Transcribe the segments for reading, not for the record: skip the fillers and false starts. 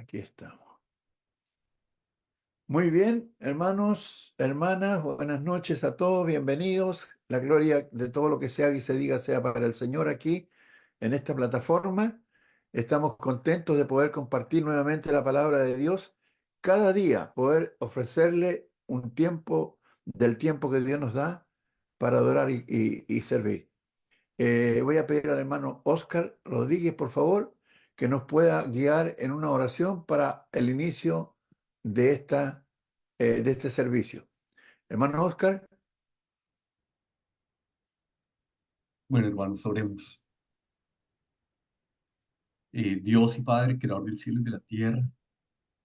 Aquí estamos. Muy bien, hermanos, hermanas, buenas noches a todos, bienvenidos. La gloria de todo lo que se haga y se diga sea para el Señor aquí en esta plataforma. Estamos contentos de poder compartir nuevamente la palabra de Dios. Cada día poder ofrecerle un tiempo del tiempo que Dios nos da para adorar y servir. Voy a pedir al hermano Oscar Rodríguez, por favor, que nos pueda guiar en una oración para el inicio de de este servicio. Hermano Oscar. Bueno, hermanos, oremos. Dios y Padre, creador del cielo y de la tierra,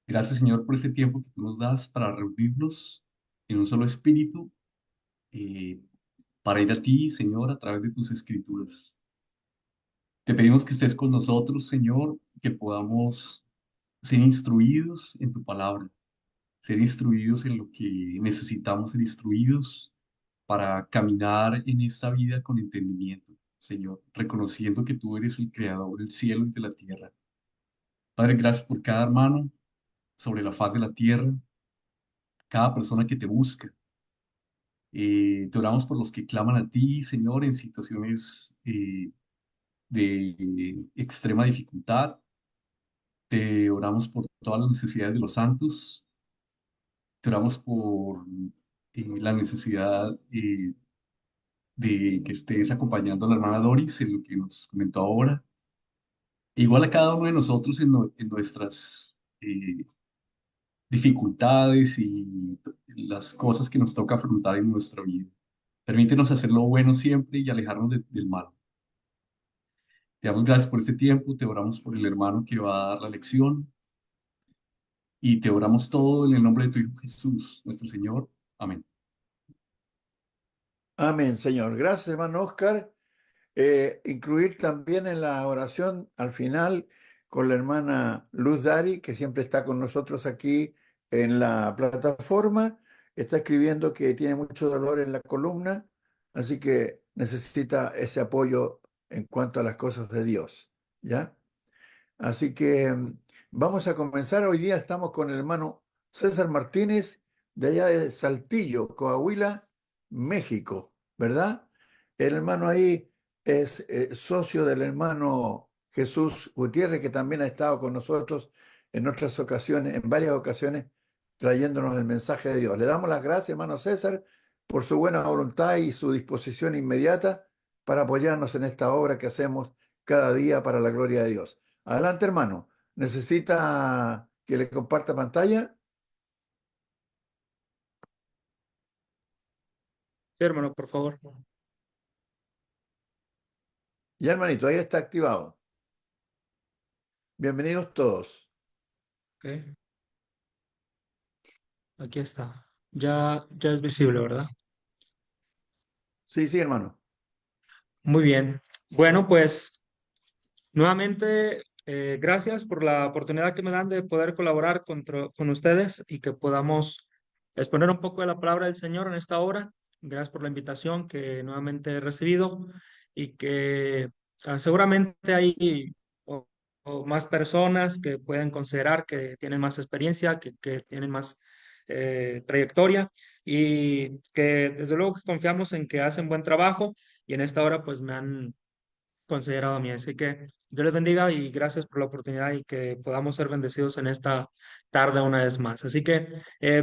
gracias, Señor, por este tiempo que tú nos das para reunirnos en un solo espíritu, eh, para ir a ti, Señor, a través de tus escrituras. Te pedimos que estés con nosotros, Señor, que podamos ser instruidos en tu palabra, ser instruidos en lo que necesitamos ser instruidos para caminar en esta vida con entendimiento, Señor, reconociendo que tú eres el creador del cielo y de la tierra. Padre, gracias por cada hermano sobre la faz de la tierra, cada persona que te busca. Te oramos por los que claman a ti, Señor, en situaciones de extrema dificultad. Te oramos por todas las necesidades de los santos. Te oramos por la necesidad de que estés acompañando a la hermana Doris en lo que nos comentó ahora. Igual a cada uno de nosotros en nuestras dificultades y las cosas que nos toca afrontar en nuestra vida. Permítenos hacer lo bueno siempre y alejarnos del mal. Te damos gracias por este tiempo, te oramos por el hermano que va a dar la lección y te oramos todo en el nombre de tu Hijo Jesús, nuestro Señor. Amén. Amén, Señor. Gracias, hermano Oscar. Incluir también en la oración al final con la hermana Luz Dari, que siempre está con nosotros aquí en la plataforma. Está escribiendo que tiene mucho dolor en la columna, así que necesita ese apoyo en cuanto a las cosas de Dios, ¿ya? Así que vamos a comenzar. Hoy día estamos con el hermano César Martínez de allá de Saltillo, Coahuila, México, ¿verdad? El hermano ahí es socio del hermano Jesús Gutiérrez, que también ha estado con nosotros en otras ocasiones, en varias ocasiones, trayéndonos el mensaje de Dios. Le damos las gracias, hermano César, por su buena voluntad y su disposición inmediata para apoyarnos en esta obra que hacemos cada día para la gloria de Dios. Adelante, hermano. ¿Necesita que le comparta pantalla? Sí, hermano, por favor. Ya, hermanito, ahí está activado. Bienvenidos todos. Ok, aquí está. Ya es visible, ¿verdad? Sí, sí, hermano. Muy bien. Bueno, pues nuevamente, gracias por la oportunidad que me dan de poder colaborar con ustedes y que podamos exponer un poco de la palabra del Señor en esta hora. Gracias por la invitación que nuevamente he recibido y que seguramente hay o- o más personas que pueden considerar que tienen más experiencia, que tienen más trayectoria y que desde luego que confiamos en que hacen buen trabajo y en esta hora pues me han considerado a mí. Así que Dios les bendiga y gracias por la oportunidad y que podamos ser bendecidos en esta tarde una vez más. Así que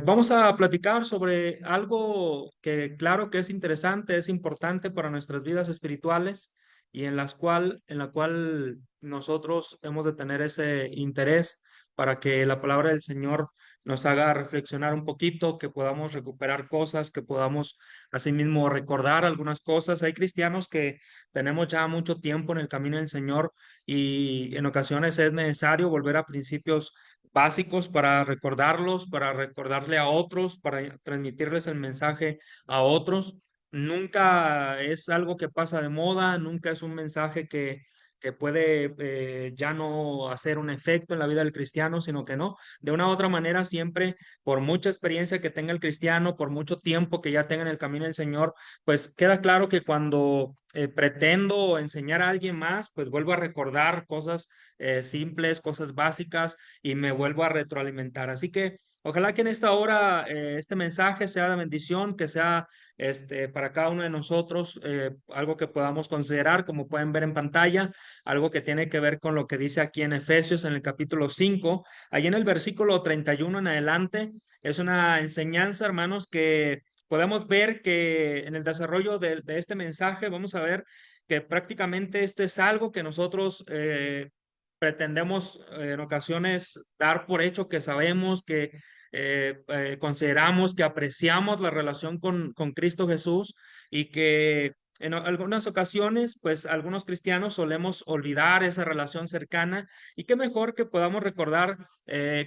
vamos a platicar sobre algo que claro que es interesante, es importante para nuestras vidas espirituales y en la cual nosotros hemos de tener ese interés para que la palabra del Señor nos haga reflexionar un poquito, que podamos recuperar cosas, que podamos asimismo recordar algunas cosas. Hay cristianos que tenemos ya mucho tiempo en el camino del Señor y en ocasiones es necesario volver a principios básicos para recordarlos, para recordarle a otros, para transmitirles el mensaje a otros. Nunca es algo que pasa de moda, nunca es un mensaje que que puede ya no hacer un efecto en la vida del cristiano, sino que no, de una u otra manera siempre, por mucha experiencia que tenga el cristiano, por mucho tiempo que ya tenga en el camino del Señor, pues queda claro que cuando pretendo enseñar a alguien más, pues vuelvo a recordar cosas simples, cosas básicas y me vuelvo a retroalimentar. Así que ojalá que en esta hora este mensaje sea de bendición, que sea para cada uno de nosotros algo que podamos considerar, como pueden ver en pantalla, algo que tiene que ver con lo que dice aquí en Efesios en el capítulo 5. Allí en el versículo 31 en adelante es una enseñanza, hermanos, que podemos ver que en el desarrollo de este mensaje vamos a ver que prácticamente esto es algo que nosotros pretendemos en ocasiones dar por hecho, que sabemos, que consideramos, que apreciamos la relación con Cristo Jesús, y que en algunas ocasiones, pues algunos cristianos solemos olvidar esa relación cercana, y qué mejor que podamos recordar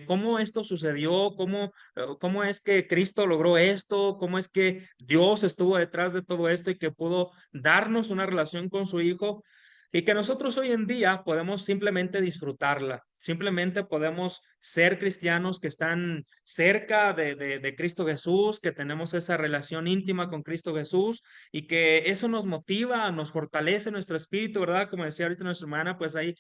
cómo esto sucedió, cómo es que Cristo logró esto, cómo es que Dios estuvo detrás de todo esto y que pudo darnos una relación con su Hijo, y que nosotros hoy en día podemos simplemente disfrutarla, simplemente podemos ser cristianos que están cerca de Cristo Jesús, que tenemos esa relación íntima con Cristo Jesús, y que eso nos motiva, nos fortalece nuestro espíritu, ¿verdad? Como decía ahorita nuestra hermana, pues hay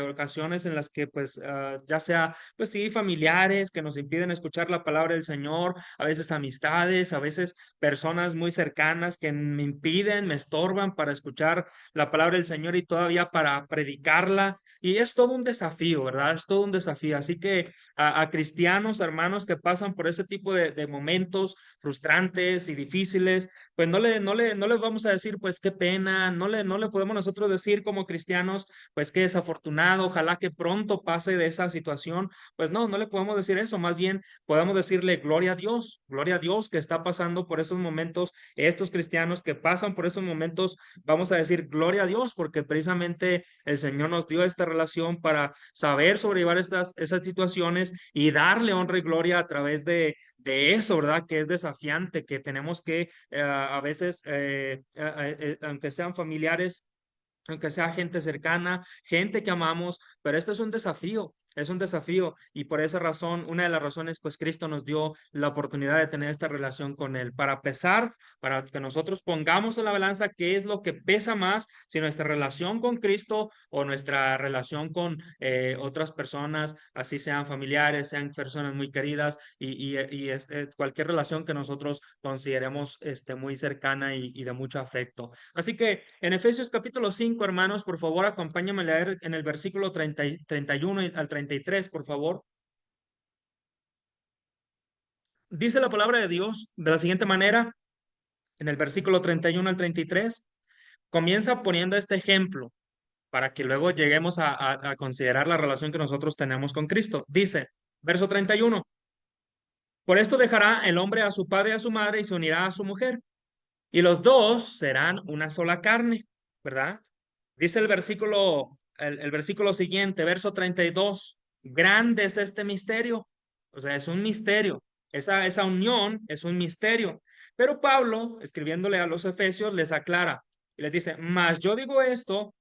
ocasiones en las que pues ya sea, pues sí, familiares que nos impiden escuchar la palabra del Señor, a veces amistades, a veces personas muy cercanas que me impiden, me estorban para escuchar la palabra del Señor y todavía para predicarla. Y es todo un desafío, ¿verdad? Es todo un desafío. Así que a cristianos, hermanos que pasan por ese tipo de momentos frustrantes y difíciles, pues no les vamos a decir, pues qué pena, no le podemos nosotros decir como cristianos, pues qué desafortunado, ojalá que pronto pase de esa situación. Pues no le podemos decir eso, más bien podemos decirle gloria a Dios que está pasando por esos momentos, estos cristianos que pasan por esos momentos, vamos a decir gloria a Dios, porque precisamente el Señor nos dio esta relación para saber sobrellevar esas situaciones y darle honra y gloria a través de eso, ¿verdad? Que es desafiante, que tenemos que a veces, aunque sean familiares, aunque sea gente cercana, gente que amamos, pero esto es un desafío, y por esa razón, una de las razones, pues Cristo nos dio la oportunidad de tener esta relación con Él, para pesar, para que nosotros pongamos en la balanza qué es lo que pesa más, si nuestra relación con Cristo o nuestra relación con otras personas, así sean familiares, sean personas muy queridas, cualquier relación que nosotros consideremos muy cercana y de mucho afecto. Así que en Efesios capítulo 5, hermanos, por favor, acompáñame a leer en el versículo 31 al 33, por favor. Dice la palabra de Dios de la siguiente manera, en el versículo 31 al 33, comienza poniendo este ejemplo para que luego lleguemos a considerar la relación que nosotros tenemos con Cristo. Dice, verso 31, por esto dejará el hombre a su padre y a su madre y se unirá a su mujer, y los dos serán una sola carne, ¿verdad? Dice el versículo siguiente, verso 32, grande es este misterio, o sea, es un misterio, esa unión es un misterio. Pero Pablo, escribiéndole a los efesios, les aclara y les dice, mas yo digo esto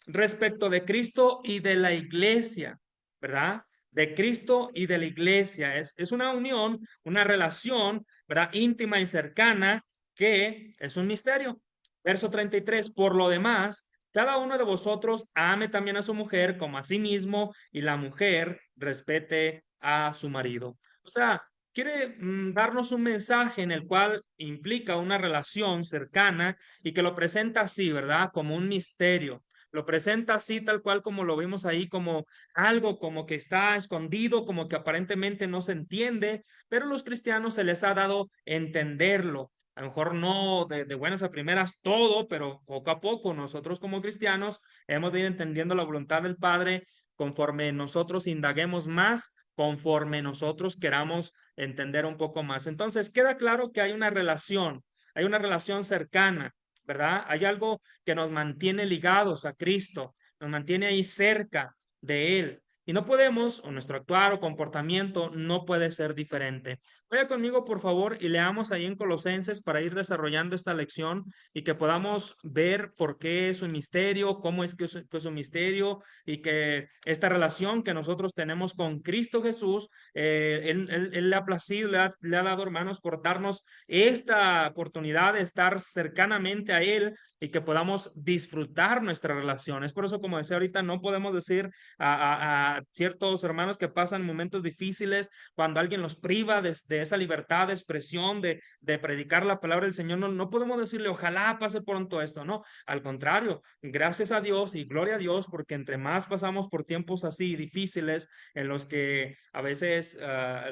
respecto de Cristo y de la iglesia, ¿verdad? De Cristo y de la iglesia. Es una unión, una relación, ¿verdad? Íntima y cercana, que es un misterio. Verso 33, por lo demás, cada uno de vosotros ame también a su mujer como a sí mismo, y la mujer respete a su marido. O sea, quiere darnos un mensaje en el cual implica una relación cercana y que lo presenta así, ¿verdad? Como un misterio. Lo presenta así, tal cual como lo vimos ahí, como algo como que está escondido, como que aparentemente no se entiende, pero a los cristianos se les ha dado entenderlo. A lo mejor no de buenas a primeras todo, pero poco a poco nosotros como cristianos hemos de ir entendiendo la voluntad del Padre conforme nosotros indaguemos más, conforme nosotros queramos entender un poco más. Entonces, queda claro que hay una relación cercana, ¿verdad? Hay algo que nos mantiene ligados a Cristo, nos mantiene ahí cerca de Él. Y no podemos, o nuestro actuar o comportamiento no puede ser diferente. Vaya conmigo, por favor, y leamos ahí en Colosenses para ir desarrollando esta lección y que podamos ver por qué es un misterio, cómo es que es un misterio y que esta relación que nosotros tenemos con Cristo Jesús, él le ha placido, le ha dado, hermanos, por darnos esta oportunidad de estar cercanamente a Él y que podamos disfrutar nuestra relación. Es por eso, como decía ahorita, no podemos decir a ciertos hermanos que pasan momentos difíciles cuando alguien los priva de esa libertad de expresión, de predicar la palabra del Señor. No, no podemos decirle, ojalá pase pronto esto, no. Al contrario, gracias a Dios y gloria a Dios, porque entre más pasamos por tiempos así difíciles en los que a veces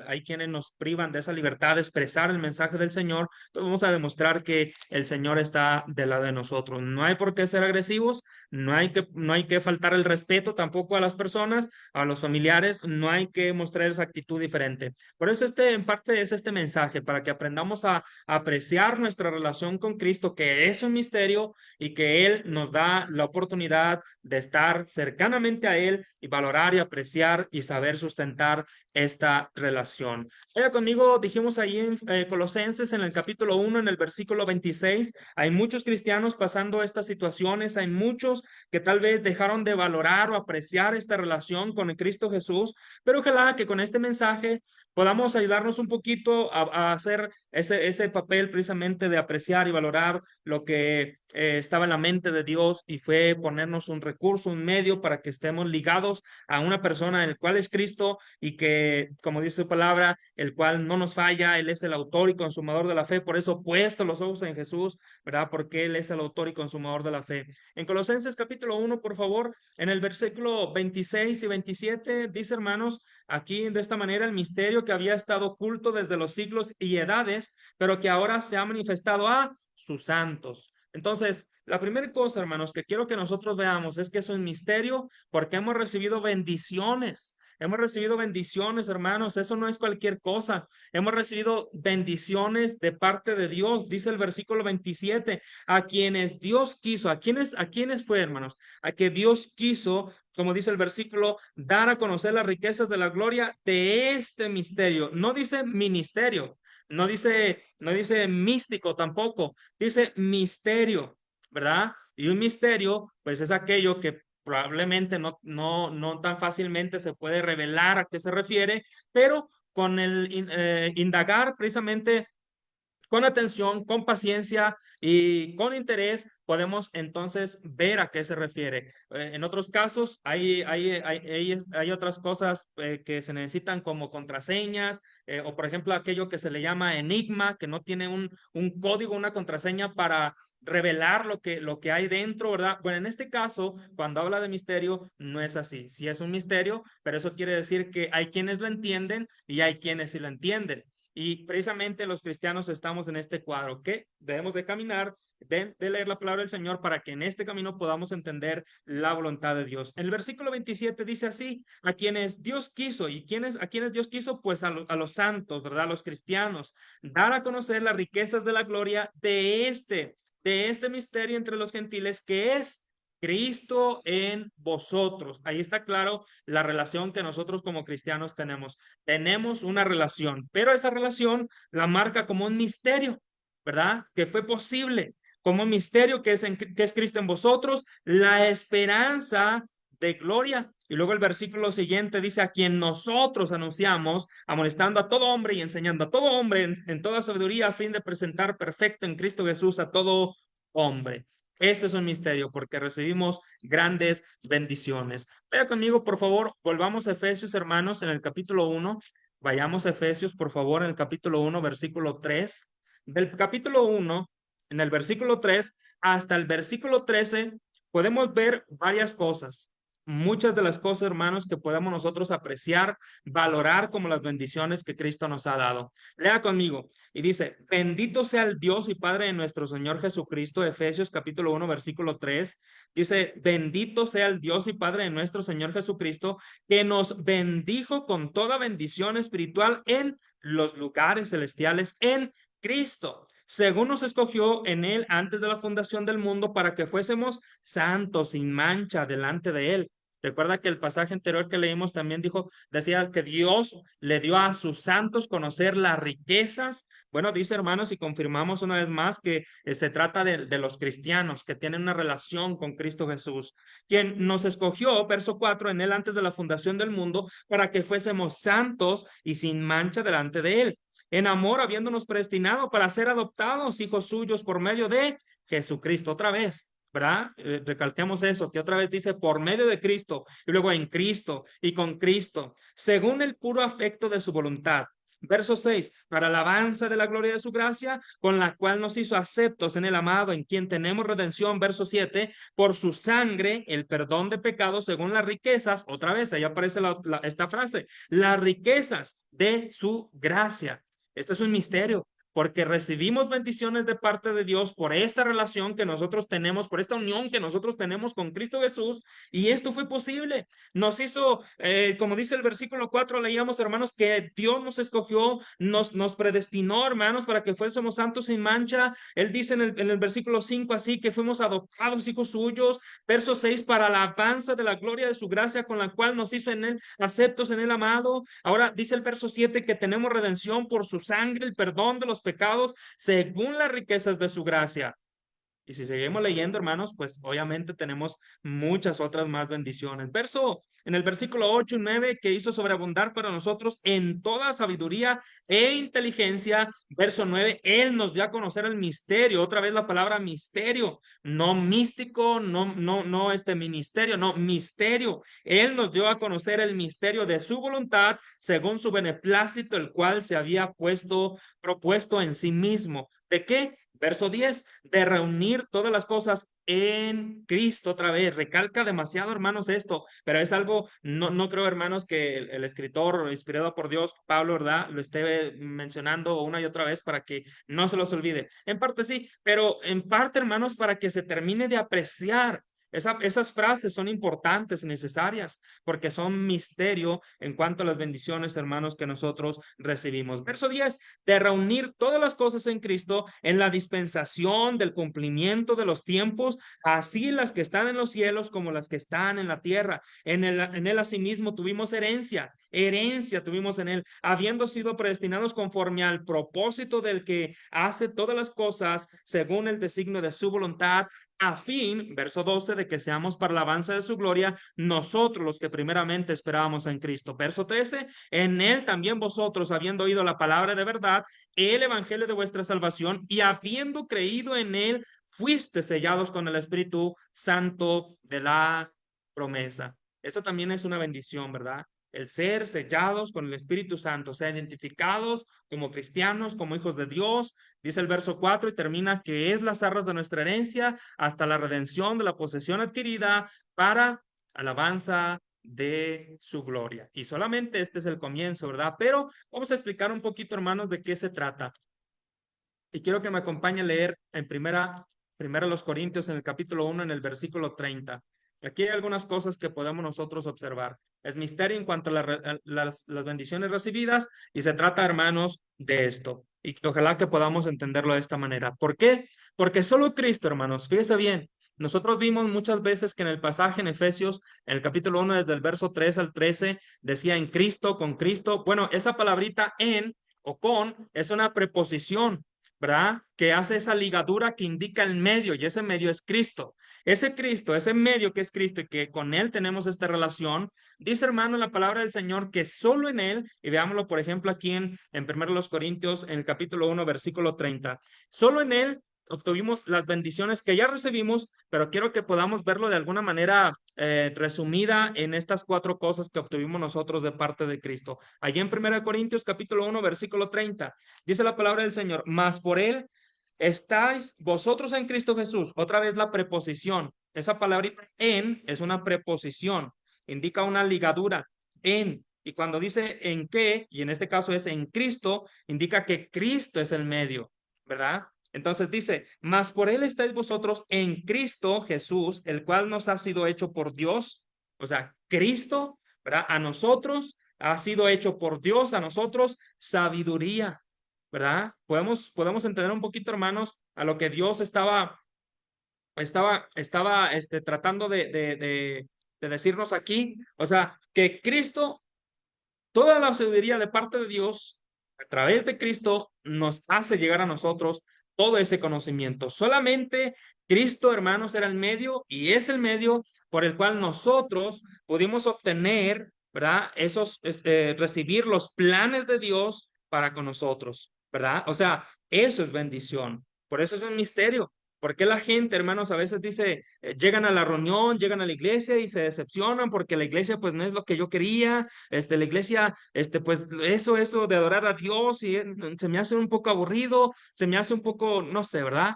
hay quienes nos privan de esa libertad de expresar el mensaje del Señor, pues vamos a demostrar que el Señor está del lado de nosotros. No hay por qué ser agresivos, no hay que faltar el respeto tampoco a las personas, a los familiares, no hay que mostrar esa actitud diferente. Por eso en parte es este mensaje, para que aprendamos a apreciar nuestra relación con Cristo, que es un misterio y que Él nos da la oportunidad de estar cercanamente a Él y valorar y apreciar y saber sustentar esta relación. Vaya conmigo, dijimos ahí en Colosenses en el capítulo 1, en el versículo 26, hay muchos cristianos pasando estas situaciones, hay muchos que tal vez dejaron de valorar o apreciar esta relación con el Cristo Jesús, pero ojalá que con este mensaje podamos ayudarnos un poquito a hacer ese papel precisamente de apreciar y valorar lo que estaba en la mente de Dios y fue ponernos un recurso, un medio para que estemos ligados a una persona, el cual es Cristo y que, como dice su palabra, el cual no nos falla, Él es el autor y consumador de la fe, por eso puesto los ojos en Jesús, ¿verdad? Porque Él es el autor y consumador de la fe. En Colosenses capítulo 1, por favor, en el versículo 26 y 27, dice, hermanos, aquí de esta manera el misterio que había estado oculto desde los siglos y edades, pero que ahora se ha manifestado a sus santos. Entonces, la primera cosa, hermanos, que quiero que nosotros veamos es que es un misterio porque hemos recibido bendiciones. Hemos recibido bendiciones, hermanos. Eso no es cualquier cosa. Hemos recibido bendiciones de parte de Dios. Dice el versículo 27, a quienes Dios quiso. ¿A quiénes fue, hermanos? A que Dios quiso, como dice el versículo, dar a conocer las riquezas de la gloria de este misterio. No dice ministerio. No dice místico tampoco, dice misterio, ¿verdad? Y un misterio, pues es aquello que probablemente no tan fácilmente se puede revelar a qué se refiere, pero con el indagar precisamente con atención, con paciencia y con interés, podemos entonces ver a qué se refiere. En otros casos, hay otras cosas que se necesitan como contraseñas o, por ejemplo, aquello que se le llama enigma, que no tiene un código, una contraseña para revelar lo que hay dentro, ¿verdad? Bueno, en este caso, cuando habla de misterio, no es así. Sí es un misterio, pero eso quiere decir que hay quienes lo entienden y hay quienes sí lo entienden. Y precisamente los cristianos estamos en este cuadro que debemos de caminar, de leer la palabra del Señor para que en este camino podamos entender la voluntad de Dios. El versículo 27 dice así, a quienes Dios quiso, ¿y a quienes Dios quiso? Pues a los santos, ¿verdad? A los cristianos, dar a conocer las riquezas de la gloria de este misterio entre los gentiles que es Cristo en vosotros. Ahí está claro la relación que nosotros como cristianos tenemos. Tenemos una relación, pero esa relación la marca como un misterio, ¿verdad? Que fue posible, como un misterio que es Cristo en vosotros, la esperanza de gloria. Y luego el versículo siguiente dice, a quien nosotros anunciamos, amonestando a todo hombre y enseñando a todo hombre en toda sabiduría, a fin de presentar perfecto en Cristo Jesús a todo hombre. Este es un misterio porque recibimos grandes bendiciones. Vaya conmigo, por favor, volvamos a Efesios, hermanos, en el capítulo 1. Vayamos a Efesios, por favor, en el capítulo 1, versículo 3. Del capítulo 1, en el versículo 3 hasta el versículo 13, podemos ver varias cosas. Muchas de las cosas, hermanos, que podemos nosotros apreciar, valorar como las bendiciones que Cristo nos ha dado. Lea conmigo. Y dice, bendito sea el Dios y Padre de nuestro Señor Jesucristo, Efesios capítulo 1, versículo 3. Dice, bendito sea el Dios y Padre de nuestro Señor Jesucristo, que nos bendijo con toda bendición espiritual en los lugares celestiales en Cristo, según nos escogió en Él antes de la fundación del mundo para que fuésemos santos sin mancha delante de Él. Recuerda que el pasaje anterior que leímos también decía que Dios le dio a sus santos conocer las riquezas. Bueno, dice hermanos, y confirmamos una vez más que se trata de los cristianos que tienen una relación con Cristo Jesús, quien nos escogió, verso 4, en él antes de la fundación del mundo, para que fuésemos santos y sin mancha delante de él. En amor, habiéndonos predestinado para ser adoptados hijos suyos por medio de Jesucristo. Otra vez, ¿verdad? Recalquemos eso, que otra vez dice por medio de Cristo, y luego en Cristo y con Cristo, según el puro afecto de su voluntad. Verso 6, para alabanza de la gloria de su gracia, con la cual nos hizo aceptos en el amado, en quien tenemos redención. Verso 7, por su sangre, el perdón de pecados según las riquezas. Otra vez, ahí aparece esta frase, las riquezas de su gracia. Este es un misterio, porque recibimos bendiciones de parte de Dios por esta relación que nosotros tenemos, por esta unión que nosotros tenemos con Cristo Jesús, y esto fue posible. Nos hizo, como dice el versículo 4, leíamos, hermanos, que Dios nos escogió, nos predestinó, hermanos, para que fuésemos santos sin mancha. Él dice en el versículo 5 así, que fuimos adoptados hijos suyos. Verso 6, para la alabanza de la gloria de su gracia, con la cual nos hizo en él aceptos en el amado. Ahora dice el verso 7 que tenemos redención por su sangre, el perdón de los pecados según las riquezas de su gracia. Y si seguimos leyendo, hermanos, pues obviamente tenemos muchas otras más bendiciones. En el versículo 8 y 9, que hizo sobreabundar para nosotros en toda sabiduría e inteligencia. Verso 9, Él nos dio a conocer el misterio. Otra vez la palabra misterio, no místico, no este ministerio, no, misterio. Él nos dio a conocer el misterio de su voluntad según su beneplácito, el cual se había propuesto en sí mismo. ¿De qué? Verso 10, de reunir todas las cosas en Cristo. Otra vez, recalca demasiado, hermanos, esto, pero es algo, no creo, hermanos, que el escritor inspirado por Dios, Pablo, ¿verdad?, lo esté mencionando una y otra vez para que no se los olvide. En parte sí, pero en parte, hermanos, para que se termine de apreciar. Esas frases son importantes y necesarias porque son misterio en cuanto a las bendiciones, hermanos, que nosotros recibimos. Verso 10, de reunir todas las cosas en Cristo en la dispensación del cumplimiento de los tiempos, así las que están en los cielos como las que están en la tierra. En él asimismo tuvimos herencia tuvimos en él, habiendo sido predestinados conforme al propósito del que hace todas las cosas según el designio de su voluntad, a fin, verso 12, de que seamos para la alabanza de su gloria, nosotros los que primeramente esperábamos en Cristo. Verso 13, en él también vosotros, habiendo oído la palabra de verdad, el evangelio de vuestra salvación, y habiendo creído en él, fuiste sellados con el Espíritu Santo de la promesa. Eso también es una bendición, ¿verdad? El ser sellados con el Espíritu Santo, o sea, identificados como cristianos, como hijos de Dios. Dice el verso 4 y termina que es las arras de nuestra herencia hasta la redención de la posesión adquirida para alabanza de su gloria. Y solamente este es el comienzo, ¿verdad? Pero vamos a explicar un poquito, hermanos, de qué se trata. Y quiero que me acompañe a leer en primera los Corintios, en el capítulo 1, en el versículo 30. Aquí hay algunas cosas que podemos nosotros observar. Es misterio en cuanto a las bendiciones recibidas y se trata, hermanos, de esto. Y ojalá que podamos entenderlo de esta manera. ¿Por qué? Porque solo Cristo, hermanos, fíjese bien, nosotros vimos muchas veces que en el pasaje en Efesios, en el capítulo 1, desde el verso 3 al 13, decía en Cristo, con Cristo. Bueno, esa palabrita en o con es una preposición, ¿verdad? Que hace esa ligadura que indica el medio, y ese medio es Cristo. Ese Cristo, ese medio que es Cristo y que con él tenemos esta relación, dice, hermano, la palabra del Señor que solo en él, y veámoslo por ejemplo aquí en 1 Corintios, en el capítulo 1, versículo 30, solo en él obtuvimos las bendiciones que ya recibimos, pero quiero que podamos verlo de alguna manera resumida en estas 4 cosas que obtuvimos nosotros de parte de Cristo. Allí en 1 Corintios capítulo 1, versículo 30, dice la palabra del Señor, mas por él estáis vosotros en Cristo Jesús. Otra vez la preposición. Esa palabrita en es una preposición, indica una ligadura en. Y cuando dice en qué, y en este caso es en Cristo, indica que Cristo es el medio, ¿verdad? Entonces dice, mas por él estáis vosotros en Cristo Jesús, el cual nos ha sido hecho por Dios. O sea, Cristo, ¿verdad? A nosotros ha sido hecho por Dios, a nosotros sabiduría, ¿verdad? Podemos entender un poquito, hermanos, a lo que Dios estaba tratando de decirnos aquí, o sea, que Cristo, toda la sabiduría de parte de Dios, a través de Cristo, nos hace llegar a nosotros todo ese conocimiento. Solamente Cristo, hermanos, era el medio y es el medio por el cual nosotros pudimos obtener, ¿verdad? Recibir los planes de Dios para con nosotros, ¿verdad? O sea, eso es bendición. Por eso es un misterio. ¿Por qué la gente, hermanos, a veces dice, llegan a la reunión, llegan a la iglesia y se decepcionan porque la iglesia pues no es lo que yo quería, la iglesia, pues eso de adorar a Dios y se me hace un poco aburrido, se me hace un poco, no sé, ¿verdad?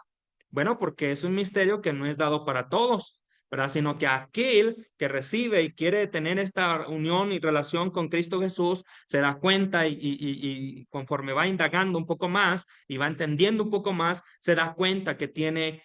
Bueno, porque es un misterio que no es dado para todos, ¿verdad? Sino que aquel que recibe y quiere tener esta unión y relación con Cristo Jesús se da cuenta y conforme va indagando un poco más y va entendiendo un poco más, se da cuenta que tiene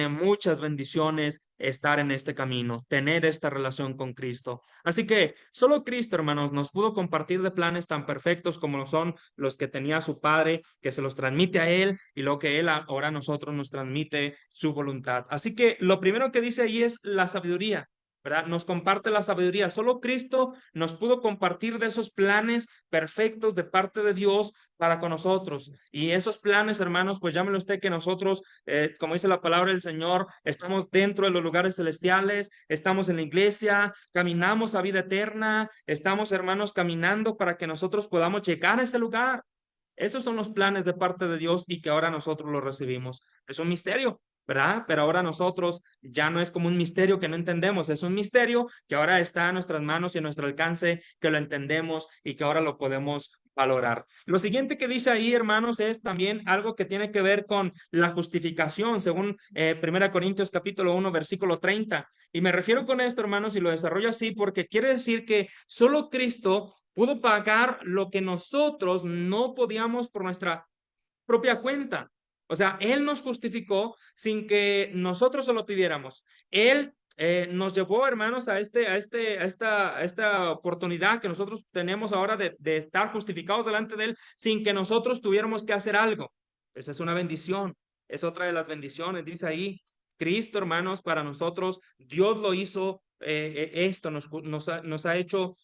muchas bendiciones estar en este camino, tener esta relación con Cristo. Así que solo Cristo, hermanos, nos pudo compartir de planes tan perfectos como lo son los que tenía su Padre, que se los transmite a Él y lo que Él ahora a nosotros nos transmite su voluntad. Así que lo primero que dice ahí es la sabiduría. ¿Verdad? Nos comparte la sabiduría. Solo Cristo nos pudo compartir de esos planes perfectos de parte de Dios para con nosotros. Y esos planes, hermanos, pues llámelo usted que nosotros, como dice la palabra del Señor, estamos dentro de los lugares celestiales, estamos en la iglesia, caminamos a vida eterna, estamos, hermanos, caminando para que nosotros podamos llegar a ese lugar. Esos son los planes de parte de Dios y que ahora nosotros los recibimos. Es un misterio, ¿verdad? Pero ahora nosotros ya no es como un misterio que no entendemos, es un misterio que ahora está en nuestras manos y en nuestro alcance, que lo entendemos y que ahora lo podemos valorar. Lo siguiente que dice ahí, hermanos, es también algo que tiene que ver con la justificación, según 1 Corintios capítulo 1, versículo 30. Y me refiero con esto, hermanos, y lo desarrollo así porque quiere decir que solo Cristo pudo pagar lo que nosotros no podíamos por nuestra propia cuenta. O sea, Él nos justificó sin que nosotros se lo pidiéramos. Él nos llevó, hermanos, a esta oportunidad que nosotros tenemos ahora de estar justificados delante de Él sin que nosotros tuviéramos que hacer algo. Esa es una bendición. Es otra de las bendiciones. Dice ahí, Cristo, hermanos, para nosotros, Dios lo hizo. Esto nos ha hecho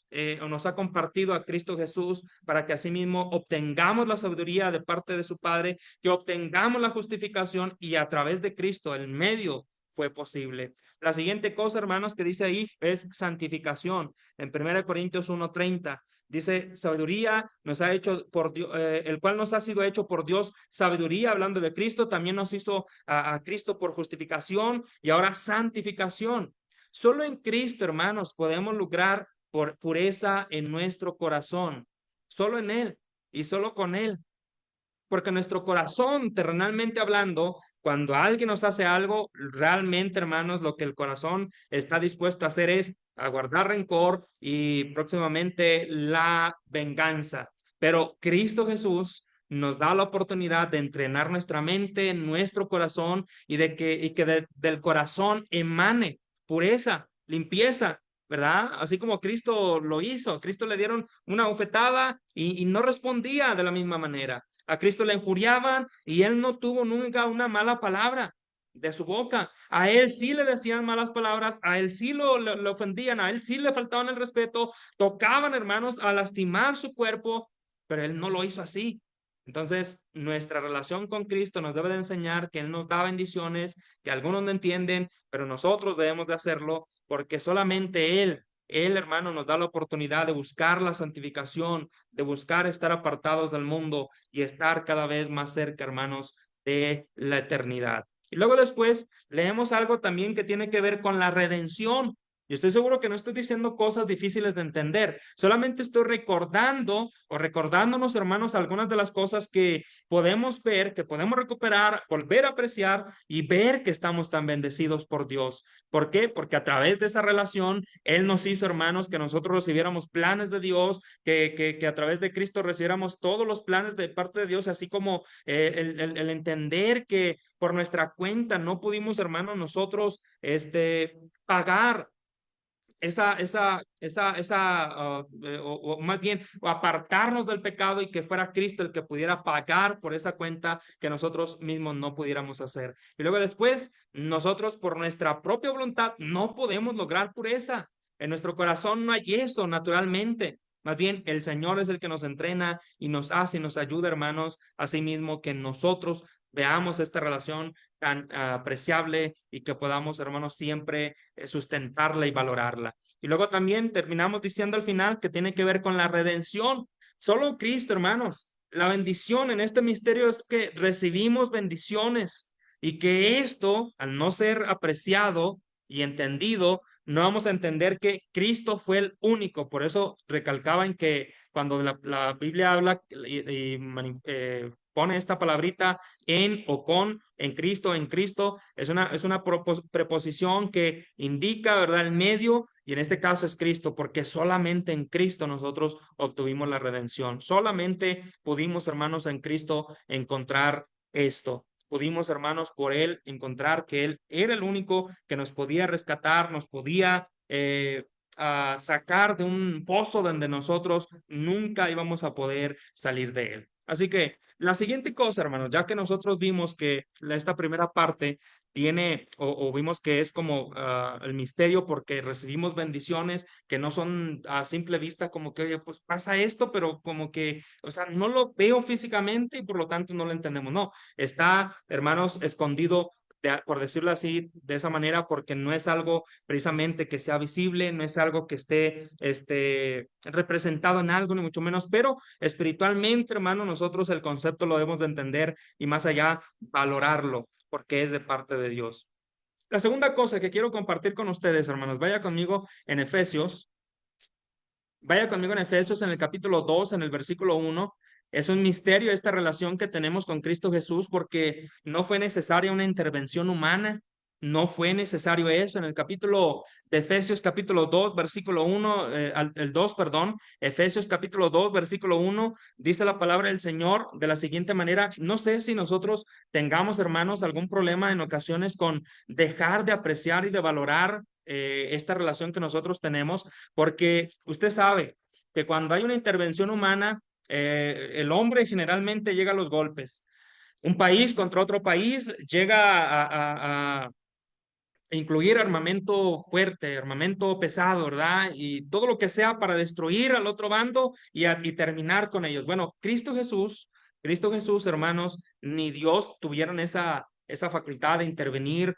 o nos ha compartido a Cristo Jesús para que asimismo obtengamos la sabiduría de parte de su Padre, que obtengamos la justificación y a través de Cristo el medio fue posible. La siguiente cosa, hermanos, que dice ahí es santificación. En 1 Corintios 1:30 dice, sabiduría nos ha hecho por Dios, el cual nos ha sido hecho por Dios, sabiduría, hablando de Cristo, también nos hizo a Cristo por justificación y ahora santificación. Solo en Cristo, hermanos, podemos lograr por pureza en nuestro corazón. Solo en Él y solo con Él. Porque nuestro corazón, terrenalmente hablando, cuando alguien nos hace algo, realmente, hermanos, lo que el corazón está dispuesto a hacer es a guardar rencor y próximamente la venganza. Pero Cristo Jesús nos da la oportunidad de entrenar nuestra mente, nuestro corazón y que del corazón emane pureza, limpieza, ¿verdad? Así como Cristo lo hizo. Cristo le dieron una bofetada y no respondía de la misma manera. A Cristo le injuriaban y él no tuvo nunca una mala palabra de su boca. A él sí le decían malas palabras, a él sí lo ofendían, a él sí le faltaban el respeto, tocaban, hermanos, a lastimar su cuerpo, pero él no lo hizo así. Entonces, nuestra relación con Cristo nos debe de enseñar que Él nos da bendiciones, que algunos no entienden, pero nosotros debemos de hacerlo porque solamente Él, hermano, nos da la oportunidad de buscar la santificación, de buscar estar apartados del mundo y estar cada vez más cerca, hermanos, de la eternidad. Y luego después leemos algo también que tiene que ver con la redención. Y estoy seguro que no estoy diciendo cosas difíciles de entender, solamente estoy recordando o recordándonos, hermanos, algunas de las cosas que podemos ver, que podemos recuperar, volver a apreciar y ver que estamos tan bendecidos por Dios. ¿Por qué? Porque a través de esa relación, Él nos hizo, hermanos, que nosotros recibiéramos planes de Dios, que a través de Cristo recibiéramos todos los planes de parte de Dios, así como el entender que por nuestra cuenta no pudimos, hermanos, nosotros pagar o más bien, o apartarnos del pecado y que fuera Cristo el que pudiera pagar por esa cuenta que nosotros mismos no pudiéramos hacer. Y luego después, nosotros por nuestra propia voluntad no podemos lograr pureza. En nuestro corazón no hay eso naturalmente. Más bien, el Señor es el que nos entrena y nos hace y nos ayuda, hermanos, asimismo que nosotros veamos esta relación tan apreciable y que podamos, hermanos, siempre sustentarla y valorarla. Y luego también terminamos diciendo al final que tiene que ver con la redención. Solo Cristo, hermanos. La bendición en este misterio es que recibimos bendiciones y que esto, al no ser apreciado y entendido, no vamos a entender que Cristo fue el único. Por eso recalcaba en que cuando la Biblia habla pone esta palabrita en o con, en Cristo, es una preposición que indica, ¿verdad?, el medio, y en este caso es Cristo, porque solamente en Cristo nosotros obtuvimos la redención. Solamente pudimos, hermanos, en Cristo encontrar esto. Pudimos, hermanos, por Él encontrar que Él era el único que nos podía rescatar, nos podía sacar de un pozo donde nosotros nunca íbamos a poder salir de él. Así que la siguiente cosa, hermanos, ya que nosotros vimos que esta primera parte tiene o vimos que es como el misterio porque recibimos bendiciones que no son a simple vista como que, oye, pues pasa esto, pero como que, o sea, no lo veo físicamente y por lo tanto no lo entendemos. No, está, hermanos, escondido por decirlo así, de esa manera, porque no es algo precisamente que sea visible, no es algo que esté representado en algo, ni mucho menos, pero espiritualmente, hermano, nosotros el concepto lo debemos de entender y más allá valorarlo, porque es de parte de Dios. La segunda cosa que quiero compartir con ustedes, hermanos, vaya conmigo en Efesios en el capítulo 2, en el versículo 1. Es un misterio esta relación que tenemos con Cristo Jesús porque no fue necesaria una intervención humana, no fue necesario eso. En el capítulo de Efesios capítulo 2, versículo 1, el 2, perdón, Efesios capítulo 2, versículo 1, dice la palabra del Señor de la siguiente manera. No sé si nosotros tengamos, hermanos, algún problema en ocasiones con dejar de apreciar y de valorar esta relación que nosotros tenemos, porque usted sabe que cuando hay una intervención humana, el hombre generalmente llega a los golpes. Un país contra otro país llega a incluir armamento fuerte, armamento pesado, ¿verdad? Y todo lo que sea para destruir al otro bando y terminar con ellos. Bueno, Cristo Jesús, hermanos, ni Dios tuvieron esa facultad de intervenir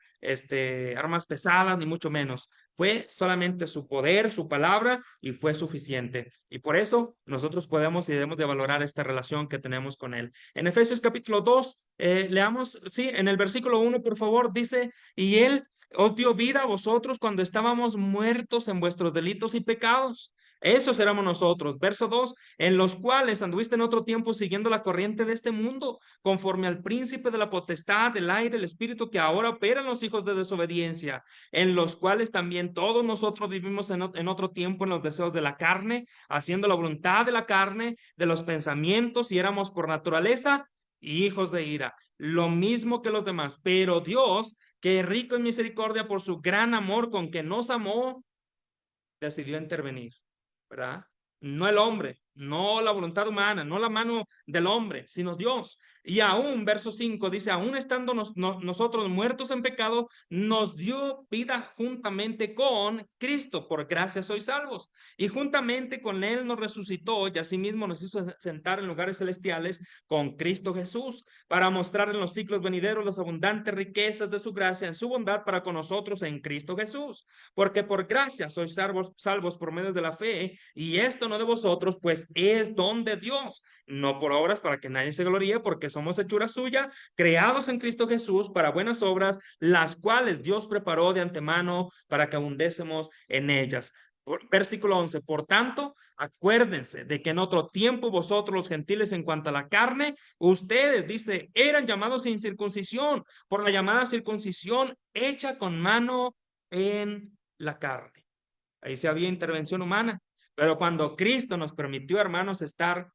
armas pesadas, ni mucho menos. Fue solamente su poder, su palabra, y fue suficiente. Y por eso nosotros podemos y debemos de valorar esta relación que tenemos con Él. En Efesios capítulo 2, leamos, sí, en el versículo 1, por favor, dice, y Él os dio vida a vosotros cuando estábamos muertos en vuestros delitos y pecados. Esos éramos nosotros. Verso 2, en los cuales anduviste en otro tiempo siguiendo la corriente de este mundo, conforme al príncipe de la potestad, del aire, el espíritu que ahora opera en los hijos de desobediencia, en los cuales también todos nosotros vivimos en otro tiempo en los deseos de la carne, haciendo la voluntad de la carne, de los pensamientos, y éramos por naturaleza hijos de ira, lo mismo que los demás. Pero Dios, que es rico en misericordia por su gran amor con que nos amó, decidió intervenir, ¿verdad? No el hombre, no la voluntad humana, no la mano del hombre, sino Dios. Y aún, verso 5 dice, aún estando nosotros muertos en pecado, nos dio vida juntamente con Cristo. Por gracia sois salvos. Y juntamente con Él nos resucitó y asimismo nos hizo sentar en lugares celestiales con Cristo Jesús, para mostrar en los siglos venideros las abundantes riquezas de su gracia en su bondad para con nosotros en Cristo Jesús. Porque por gracia sois salvos por medio de la fe, y esto no de vosotros, pues es don de Dios, no por obras para que nadie se gloríe, porque somos hechura suya, creados en Cristo Jesús para buenas obras, las cuales Dios preparó de antemano para que abundésemos en ellas. Versículo 11, por tanto, acuérdense de que en otro tiempo vosotros los gentiles en cuanto a la carne, ustedes, dice, eran llamados sin circuncisión, por la llamada circuncisión hecha con mano en la carne. Ahí sí había intervención humana, pero cuando Cristo nos permitió, hermanos, estar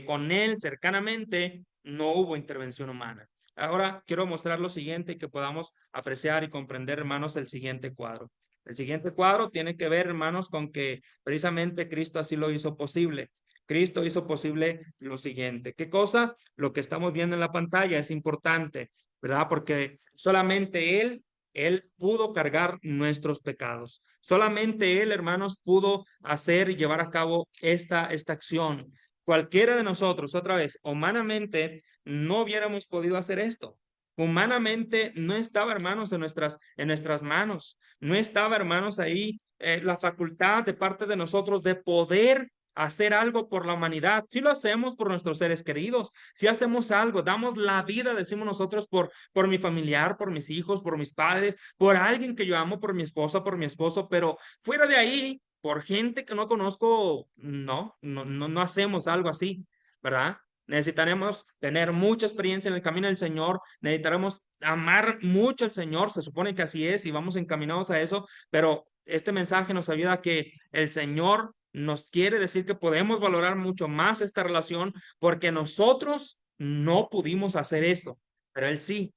con Él cercanamente, no hubo intervención humana. Ahora quiero mostrar lo siguiente y que podamos apreciar y comprender, hermanos, el siguiente cuadro. El siguiente cuadro tiene que ver, hermanos, con que precisamente Cristo así lo hizo posible. Cristo hizo posible lo siguiente. ¿Qué cosa? Lo que estamos viendo en la pantalla es importante, ¿verdad? Porque solamente Él Él pudo cargar nuestros pecados. Solamente Él, hermanos, pudo hacer y llevar a cabo esta acción. Cualquiera de nosotros, otra vez, humanamente, no hubiéramos podido hacer esto. Humanamente no estaba, hermanos, en nuestras manos. No estaba, hermanos, ahí la facultad de parte de nosotros de poder hacer algo por la humanidad. Si lo hacemos por nuestros seres queridos, si hacemos algo, damos la vida, decimos nosotros, por mi familiar, por mis hijos, por mis padres, por alguien que yo amo, por mi esposa, por mi esposo, pero fuera de ahí, por gente que no conozco, no hacemos algo así, ¿verdad? Necesitaremos tener mucha experiencia en el camino del Señor, necesitaremos amar mucho al Señor, se supone que así es y vamos encaminados a eso, pero este mensaje nos ayuda a que el Señor nos quiere decir que podemos valorar mucho más esta relación porque nosotros no pudimos hacer eso, pero Él sí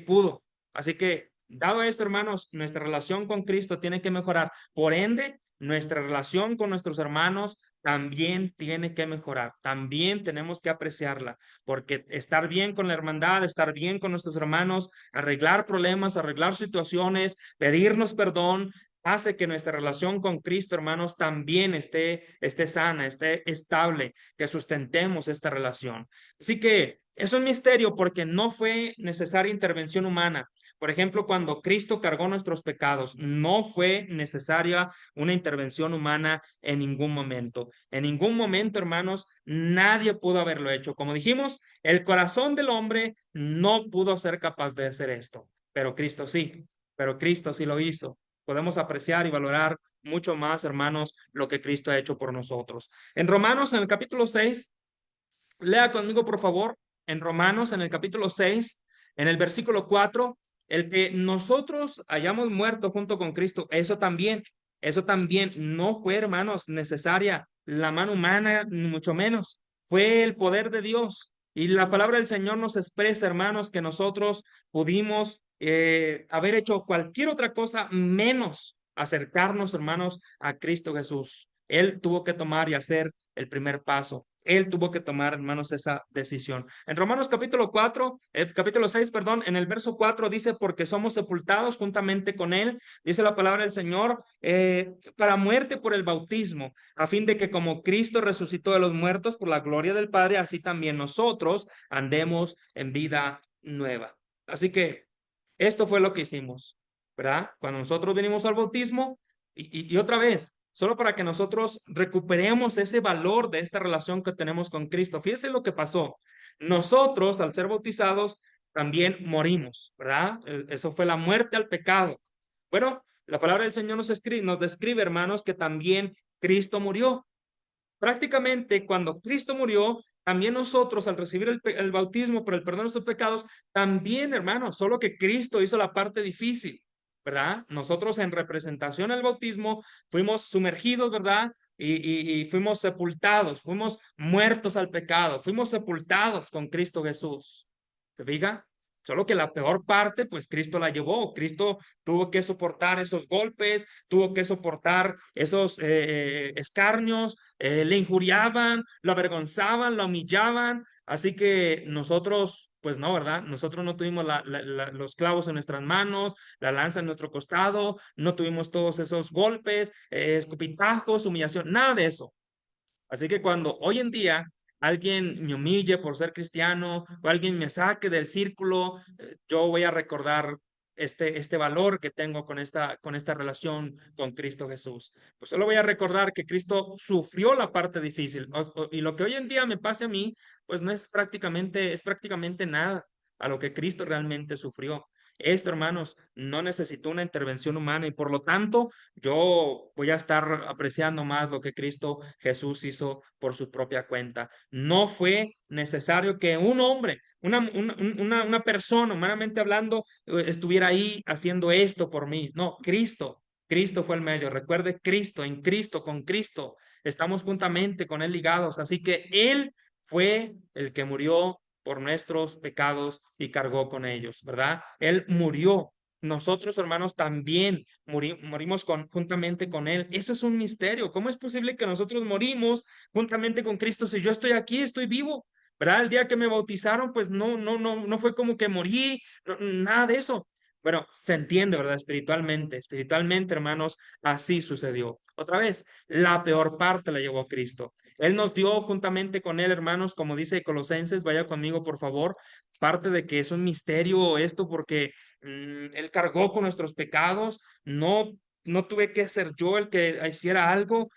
pudo. Así que, dado esto, hermanos, nuestra relación con Cristo tiene que mejorar. Por ende, nuestra relación con nuestros hermanos también tiene que mejorar. También tenemos que apreciarla, porque estar bien con la hermandad, estar bien con nuestros hermanos, arreglar problemas, arreglar situaciones, pedirnos perdón, hace que nuestra relación con Cristo, hermanos, también esté sana, esté estable, que sustentemos esta relación. Así que es un misterio porque no fue necesaria intervención humana. Por ejemplo, cuando Cristo cargó nuestros pecados, no fue necesaria una intervención humana en ningún momento. En ningún momento, hermanos, nadie pudo haberlo hecho. Como dijimos, el corazón del hombre no pudo ser capaz de hacer esto, pero Cristo sí lo hizo. Podemos apreciar y valorar mucho más, hermanos, lo que Cristo ha hecho por nosotros. En Romanos, en el capítulo 6, lea conmigo, por favor, en Romanos, en el capítulo 6, en el versículo 4, el que nosotros hayamos muerto junto con Cristo, eso también no fue, hermanos, necesaria la mano humana, ni mucho menos. Fue el poder de Dios. Y la palabra del Señor nos expresa, hermanos, que nosotros pudimos haber hecho cualquier otra cosa menos acercarnos, hermanos, a Cristo Jesús. Él tuvo que tomar y hacer el primer paso. Él tuvo que tomar, hermanos, esa decisión. En Romanos capítulo 6, perdón, en el verso 4 dice, porque somos sepultados juntamente con Él, dice la palabra del Señor, para muerte por el bautismo, a fin de que como Cristo resucitó de los muertos por la gloria del Padre, así también nosotros andemos en vida nueva. Así que esto fue lo que hicimos, ¿verdad? Cuando nosotros venimos al bautismo, y otra vez, solo para que nosotros recuperemos ese valor de esta relación que tenemos con Cristo. Fíjese lo que pasó. Nosotros, al ser bautizados, también morimos, ¿verdad? Eso fue la muerte al pecado. Bueno, la palabra del Señor nos describe, hermanos, que también Cristo murió. Prácticamente cuando Cristo murió, también nosotros al recibir el bautismo por el perdón de nuestros pecados, también, hermanos, solo que Cristo hizo la parte difícil, ¿verdad? Nosotros en representación al bautismo fuimos sumergidos, ¿verdad? Y fuimos sepultados, fuimos muertos al pecado, fuimos sepultados con Cristo Jesús. ¿Se fija? Solo que la peor parte, pues Cristo la llevó. Cristo tuvo que soportar esos golpes, tuvo que soportar esos escarnios, le injuriaban, lo avergonzaban, lo humillaban. Así que nosotros, pues no, ¿verdad? Nosotros no tuvimos los clavos en nuestras manos, la lanza en nuestro costado, no tuvimos todos esos golpes, escupitajos, humillación, nada de eso. Así que cuando hoy en día alguien me humille por ser cristiano o alguien me saque del círculo, yo voy a recordar este valor que tengo con esta relación con Cristo Jesús. Pues solo voy a recordar que Cristo sufrió la parte difícil y lo que hoy en día me pase a mí, pues no es prácticamente nada a lo que Cristo realmente sufrió. Esto, hermanos, no necesitó una intervención humana y por lo tanto yo voy a estar apreciando más lo que Cristo Jesús hizo por su propia cuenta. No fue necesario que un hombre, una persona, humanamente hablando, estuviera ahí haciendo esto por mí. No, Cristo fue el medio. Recuerde, Cristo, en Cristo, con Cristo, estamos juntamente con Él ligados. Así que Él fue el que murió por nuestros pecados y cargó con ellos, ¿verdad? Él murió. Nosotros, hermanos, también morimos juntamente con Él. Eso es un misterio. ¿Cómo es posible que nosotros morimos juntamente con Cristo si yo estoy aquí, estoy vivo? ¿Verdad? El día que me bautizaron, pues no fue como que morí, nada de eso. Bueno, se entiende, ¿verdad? Espiritualmente, hermanos, así sucedió. Otra vez, la peor parte la llevó Cristo. Él nos dio juntamente con él, hermanos, como dice Colosenses, vaya conmigo, por favor, parte de que es un misterio esto porque él cargó con nuestros pecados, no tuve que ser yo el que hiciera algo,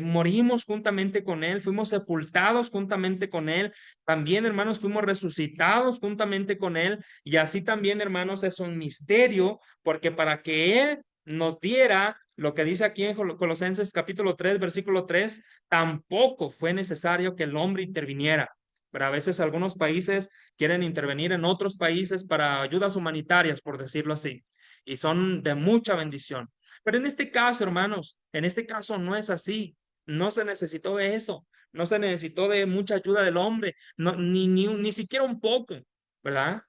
morimos juntamente con él, fuimos sepultados juntamente con él, también, hermanos, fuimos resucitados juntamente con él. Y así también, hermanos, es un misterio, porque para que Él nos diera lo que dice aquí en Colosenses capítulo 3, versículo 3, tampoco fue necesario que el hombre interviniera. Pero a veces algunos países quieren intervenir en otros países para ayudas humanitarias, por decirlo así, y son de mucha bendición. Pero en este caso, hermanos, en este caso no es así. No se necesitó de eso. No se necesitó de mucha ayuda del hombre, no, ni siquiera un poco, ¿verdad?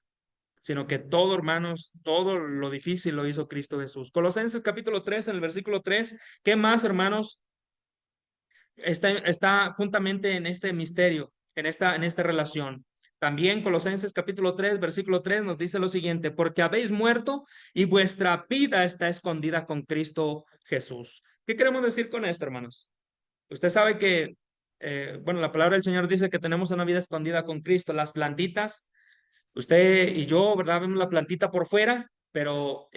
Sino que todo, hermanos, todo lo difícil lo hizo Cristo Jesús. Colosenses capítulo 3, en el versículo 3, ¿qué más, hermanos? Está juntamente en este misterio, en esta relación. También Colosenses capítulo 3, versículo 3 nos dice lo siguiente, porque habéis muerto y vuestra vida está escondida con Cristo Jesús. ¿Qué queremos decir con esto, hermanos? Usted sabe que, bueno, la palabra del Señor dice que tenemos una vida escondida con Cristo. Las plantitas, usted y yo, ¿verdad? Vemos la plantita por fuera, pero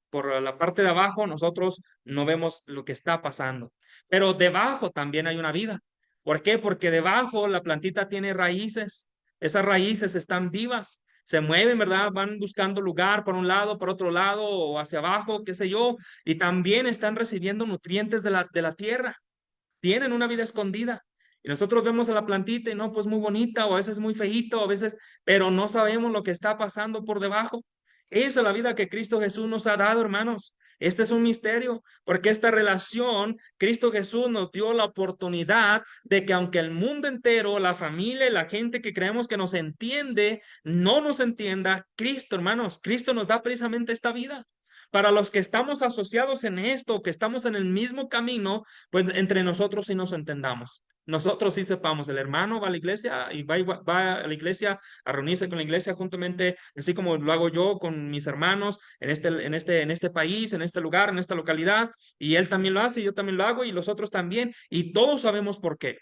por la parte de abajo nosotros no vemos lo que está pasando. Pero debajo también hay una vida. ¿Por qué? Porque debajo la plantita tiene raíces. Esas raíces están vivas, se mueven, ¿verdad? Van buscando lugar por un lado, por otro lado, o hacia abajo, qué sé yo, y también están recibiendo nutrientes de la tierra, tienen una vida escondida. Y nosotros vemos a la plantita y no, pues muy bonita, o a veces muy feíto, a veces, pero no sabemos lo que está pasando por debajo. Esa es la vida que Cristo Jesús nos ha dado, hermanos. Este es un misterio, porque esta relación, Cristo Jesús nos dio la oportunidad de que aunque el mundo entero, la familia y la gente que creemos que nos entiende, no nos entienda, Cristo, hermanos, Cristo nos da precisamente esta vida. Para los que estamos asociados en esto, que estamos en el mismo camino, pues entre nosotros sí nos entendamos. Nosotros sí sepamos, el hermano va a la iglesia y va a la iglesia a reunirse con la iglesia juntamente, así como lo hago yo con mis hermanos en este país, en este lugar, en esta localidad, y él también lo hace, y yo también lo hago, y los otros también, y todos sabemos por qué,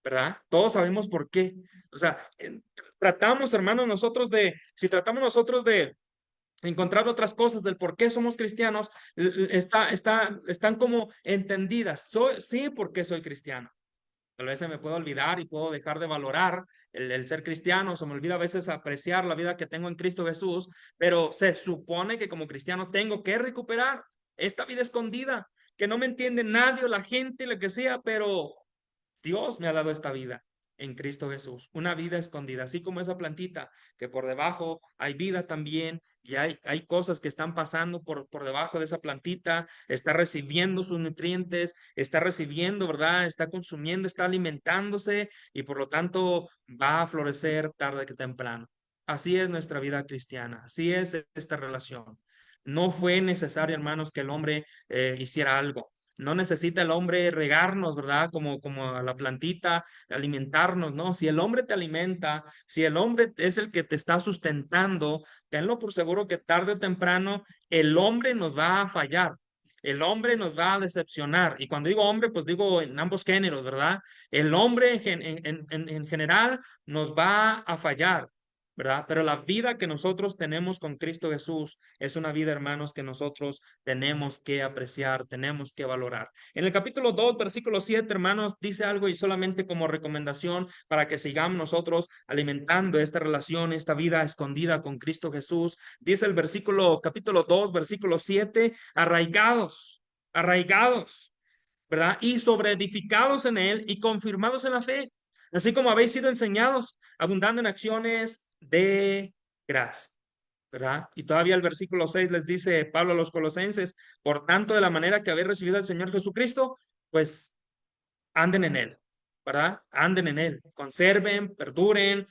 ¿verdad? Todos sabemos por qué. O sea, tratamos, hermanos, si tratamos nosotros de encontrar otras cosas del por qué somos cristianos, están como entendidas. Sí, porque soy cristiano. A veces me puedo olvidar y puedo dejar de valorar el ser cristiano, se me olvida a veces apreciar la vida que tengo en Cristo Jesús, pero se supone que como cristiano tengo que recuperar esta vida escondida, que no me entiende nadie o la gente, lo que sea, pero Dios me ha dado esta vida en Cristo Jesús, una vida escondida, así como esa plantita, que por debajo hay vida también y hay cosas que están pasando por debajo de esa plantita, está recibiendo sus nutrientes, está recibiendo, ¿verdad? Está consumiendo, está alimentándose y por lo tanto va a florecer tarde que temprano. Así es nuestra vida cristiana, así es esta relación. No fue necesario, hermanos, que el hombre hiciera algo. No necesita el hombre regarnos, ¿verdad? Como a la plantita, alimentarnos, ¿no? Si el hombre te alimenta, si el hombre es el que te está sustentando, tenlo por seguro que tarde o temprano el hombre nos va a fallar. El hombre nos va a decepcionar. Y cuando digo hombre, pues digo en ambos géneros, ¿verdad? El hombre en general nos va a fallar, ¿verdad? Pero la vida que nosotros tenemos con Cristo Jesús es una vida, hermanos, que nosotros tenemos que apreciar, tenemos que valorar. En el capítulo 2, versículo 7, hermanos, dice algo y solamente como recomendación para que sigamos nosotros alimentando esta relación, esta vida escondida con Cristo Jesús. Dice el capítulo 2, versículo 7, arraigados, ¿verdad? Y sobreedificados en él y confirmados en la fe, así como habéis sido enseñados, abundando en acciones de gracia, ¿verdad? Y todavía el versículo 6 les dice Pablo a los colosenses, por tanto, de la manera que habéis recibido al Señor Jesucristo, pues anden en él, ¿verdad? Anden en él, conserven, perduren,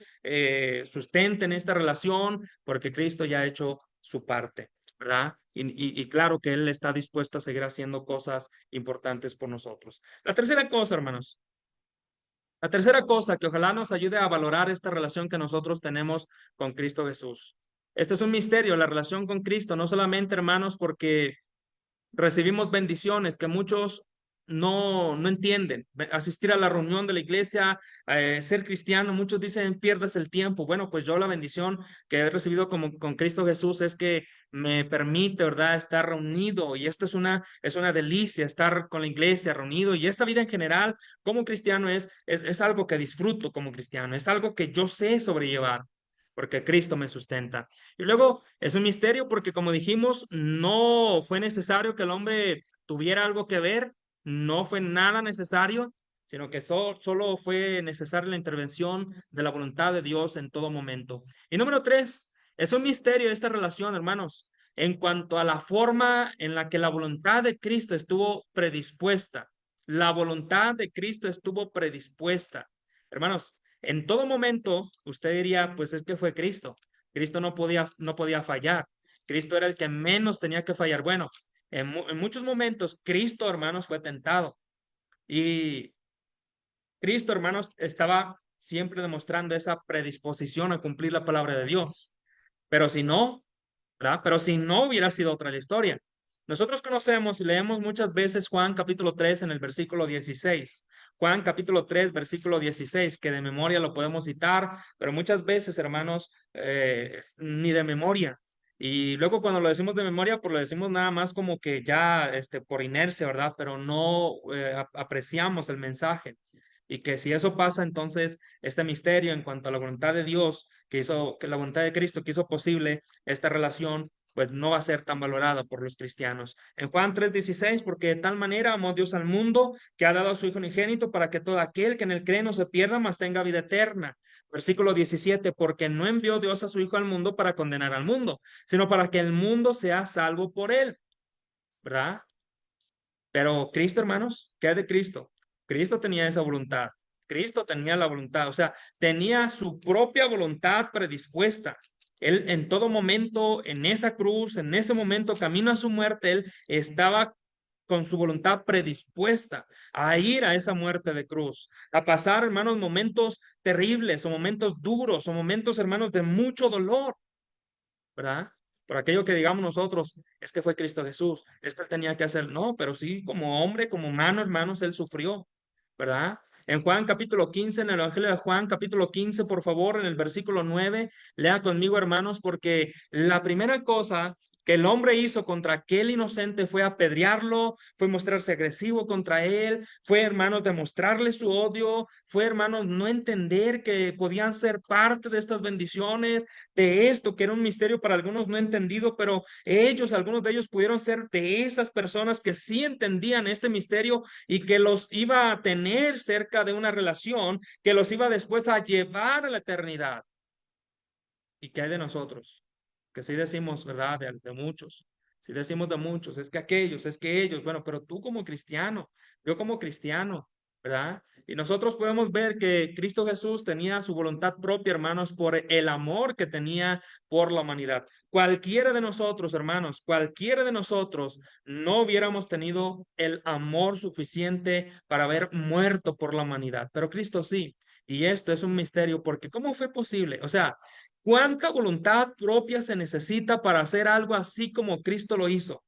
sustenten esta relación, porque Cristo ya ha hecho su parte, ¿verdad? Y claro que Él está dispuesto a seguir haciendo cosas importantes por nosotros. La tercera cosa, hermanos, la tercera cosa que ojalá nos ayude a valorar esta relación que nosotros tenemos con Cristo Jesús Este es un misterio, la relación con Cristo, no solamente, hermanos, porque recibimos bendiciones que muchos no entienden. Asistir a la reunión de la iglesia, ser cristiano, muchos dicen pierdes el tiempo. Bueno, pues yo la bendición que he recibido como con Cristo Jesús es que me permite, ¿verdad?, estar reunido, y esto es una delicia estar con la iglesia reunido, y esta vida en general como cristiano es algo que disfruto como cristiano, es algo que yo sé sobrellevar porque Cristo me sustenta. Y luego es un misterio porque, como dijimos, no fue necesario que el hombre tuviera algo que ver, no fue nada necesario, sino que solo fue necesaria la intervención de la voluntad de Dios en todo momento. Y número tres, es un misterio esta relación, hermanos, en cuanto a la forma en la que la voluntad de Cristo estuvo predispuesta. La voluntad de Cristo estuvo predispuesta. Hermanos, en todo momento, usted diría, pues es que fue Cristo. Cristo no podía fallar. Cristo era el que menos tenía que fallar. Bueno, en muchos momentos, Cristo, hermanos, fue tentado. Y Cristo, hermanos, estaba siempre demostrando esa predisposición a cumplir la palabra de Dios. Pero si no, ¿verdad? Pero si no, hubiera sido otra la historia. Nosotros conocemos y leemos muchas veces Juan capítulo 3 en el versículo 16. Juan capítulo 3, versículo 16, que de memoria lo podemos citar, pero muchas veces, hermanos, ni de memoria. Y luego cuando lo decimos de memoria, pues lo decimos nada más como que ya por inercia, ¿verdad? Pero no apreciamos el mensaje. Y que si eso pasa, entonces este misterio en cuanto a la voluntad de Dios, que la voluntad de Cristo que hizo posible esta relación, pues no va a ser tan valorada por los cristianos. En Juan 3:16, porque de tal manera amó Dios al mundo que ha dado a su Hijo unigénito para que todo aquel que en él cree no se pierda, mas tenga vida eterna. Versículo 17, porque no envió Dios a su Hijo al mundo para condenar al mundo, sino para que el mundo sea salvo por él, ¿verdad? Pero Cristo, hermanos, ¿qué es de Cristo? Cristo tenía esa voluntad. Cristo tenía la voluntad, o sea, tenía su propia voluntad predispuesta. Él en todo momento, en esa cruz, en ese momento, camino a su muerte, él estaba con su voluntad predispuesta a ir a esa muerte de cruz, a pasar, hermanos, momentos terribles o momentos duros o momentos, hermanos, de mucho dolor, ¿verdad? Por aquello que digamos nosotros, es que fue Cristo Jesús, es que él tenía que hacer, no, pero sí, como hombre, como humano, hermanos, él sufrió, ¿verdad? En Juan capítulo 15, en el Evangelio de Juan capítulo 15, por favor, en el versículo 9, lea conmigo, hermanos, porque la primera cosa que el hombre hizo contra aquel inocente fue apedrearlo, fue mostrarse agresivo contra él, fue, hermanos, demostrarle su odio, fue, hermanos, no entender que podían ser parte de estas bendiciones, de esto que era un misterio para algunos no entendido, pero ellos, algunos de ellos pudieron ser de esas personas que sí entendían este misterio y que los iba a tener cerca de una relación que los iba después a llevar a la eternidad. ¿Y qué hay de nosotros? Que sí decimos, ¿verdad? De muchos. Si decimos de muchos, es que aquellos, es que ellos, bueno, pero tú como cristiano, yo como cristiano, ¿verdad? Y nosotros podemos ver que Cristo Jesús tenía su voluntad propia, hermanos, por el amor que tenía por la humanidad. Cualquiera de nosotros, hermanos, cualquiera de nosotros no hubiéramos tenido el amor suficiente para haber muerto por la humanidad, pero Cristo sí. Y esto es un misterio porque ¿cómo fue posible? O sea, ¿cuánta voluntad propia se necesita para hacer algo así como Cristo lo hizo?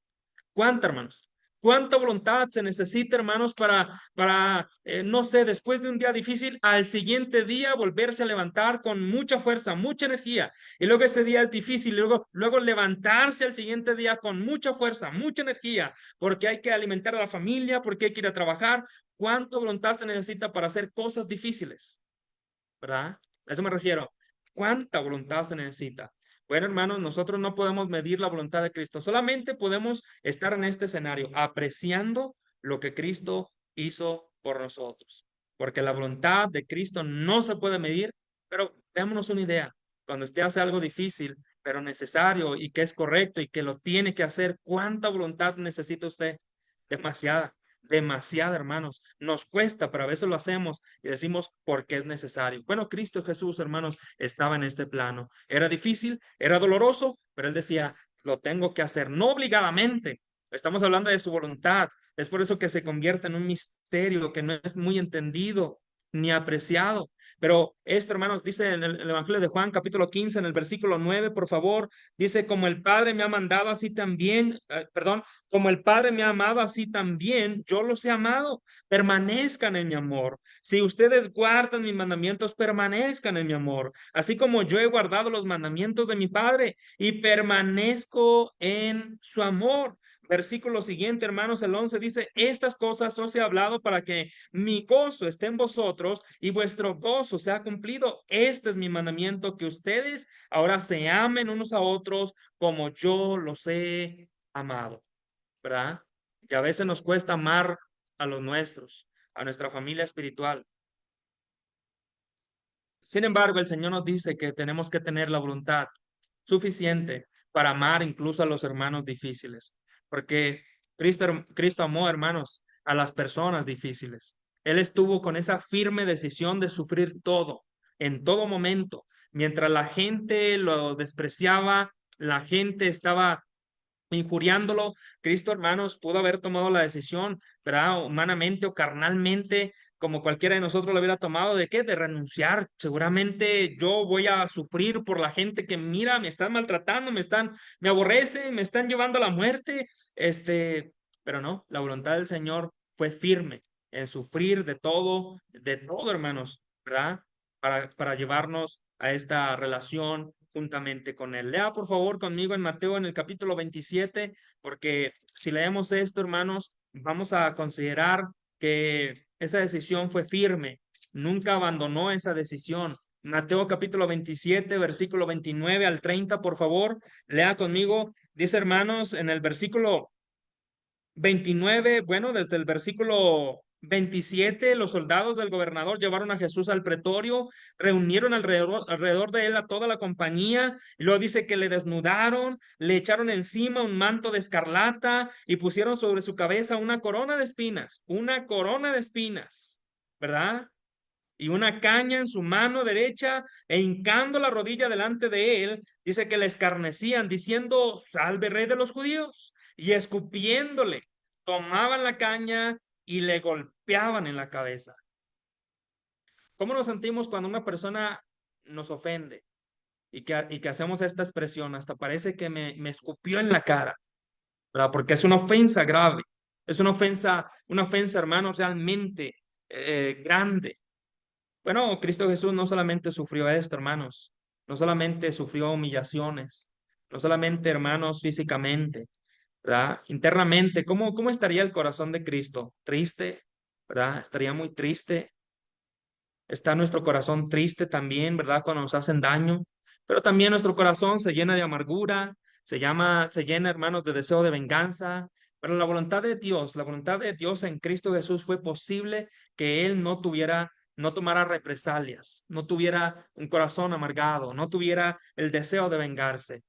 ¿Cuánta, hermanos? ¿Cuánta voluntad se necesita, hermanos, para no sé, después de un día difícil, al siguiente día volverse a levantar con mucha fuerza, mucha energía? Y luego ese día es difícil, y luego levantarse al siguiente día con mucha fuerza, mucha energía, porque hay que alimentar a la familia, porque hay que ir a trabajar. ¿Cuánta voluntad se necesita para hacer cosas difíciles? ¿Verdad? A eso me refiero. ¿Cuánta voluntad se necesita? Bueno, hermanos, nosotros no podemos medir la voluntad de Cristo. Solamente podemos estar en este escenario apreciando lo que Cristo hizo por nosotros. Porque la voluntad de Cristo no se puede medir, pero démonos una idea. Cuando usted hace algo difícil, pero necesario y que es correcto y que lo tiene que hacer, ¿cuánta voluntad necesita usted? Demasiada. Demasiado, hermanos. Nos cuesta, pero a veces lo hacemos y decimos porque es necesario. Bueno, Cristo Jesús, hermanos, estaba en este plano. Era difícil, era doloroso, pero él decía, lo tengo que hacer, no obligadamente. Estamos hablando de su voluntad. Es por eso que se convierte en un misterio que no es muy entendido. ni apreciado. Pero esto, hermanos, dice en el Evangelio de Juan, capítulo 15, en el versículo 9, por favor, dice, como el Padre me ha mandado, así también, perdón, como el Padre me ha amado, así también yo los he amado. Permanezcan en mi amor. Si ustedes guardan mis mandamientos, permanezcan en mi amor, así como yo he guardado los mandamientos de mi Padre y permanezco en su amor. Versículo siguiente, hermanos, el 11 dice, estas cosas os he hablado para que mi gozo esté en vosotros y vuestro gozo sea cumplido. Este es mi mandamiento, que ustedes ahora se amen unos a otros como yo los he amado, ¿verdad? Que a veces nos cuesta amar a los nuestros, a nuestra familia espiritual. Sin embargo, el Señor nos dice que tenemos que tener la voluntad suficiente para amar incluso a los hermanos difíciles, porque Cristo amó, hermanos, a las personas difíciles. Él estuvo con esa firme decisión de sufrir todo, en todo momento, mientras la gente lo despreciaba, la gente estaba injuriándolo. Cristo, hermanos, pudo haber tomado la decisión, ¿verdad? Humanamente o carnalmente, como cualquiera de nosotros lo hubiera tomado, ¿de qué? De renunciar. Seguramente yo voy a sufrir por la gente que mira, me están maltratando, me aborrecen, me están llevando a la muerte. Pero no, la voluntad del Señor fue firme en sufrir de todo, hermanos, ¿verdad? Para llevarnos a esta relación juntamente con él. Lea por favor conmigo en Mateo en el capítulo 27, porque si leemos esto, hermanos, vamos a considerar que esa decisión fue firme, nunca abandonó esa decisión. Mateo capítulo 27, versículo 29 al 30, por favor, lea conmigo. Dice, hermanos, en el versículo 29, bueno, desde el versículo 27, los soldados del gobernador llevaron a Jesús al pretorio, reunieron alrededor de él a toda la compañía, y luego dice que le desnudaron, le echaron encima un manto de escarlata y pusieron sobre su cabeza una corona de espinas, ¿verdad? Y una caña en su mano derecha, e hincando la rodilla delante de él, dice que le escarnecían, diciendo, salve, rey de los judíos, y escupiéndole, tomaban la caña y le golpeaban en la cabeza. ¿Cómo nos sentimos cuando una persona nos ofende y que hacemos esta expresión? Hasta parece que me escupió en la cara, ¿verdad? Porque es una ofensa grave, es una ofensa, hermanos, realmente grande. Bueno, Cristo Jesús no solamente sufrió esto, hermanos, no solamente sufrió humillaciones, no solamente, hermanos, físicamente, ¿verdad? Internamente, ¿cómo estaría el corazón de Cristo? Triste, ¿verdad? Estaría muy triste. Está nuestro corazón triste también, ¿verdad? Cuando nos hacen daño, pero también nuestro corazón se llena de amargura, se llena, hermanos, de deseo de venganza. Pero la voluntad de Dios en Cristo Jesús fue posible que Él no tomara represalias, no tuviera un corazón amargado, no tuviera el deseo de vengarse.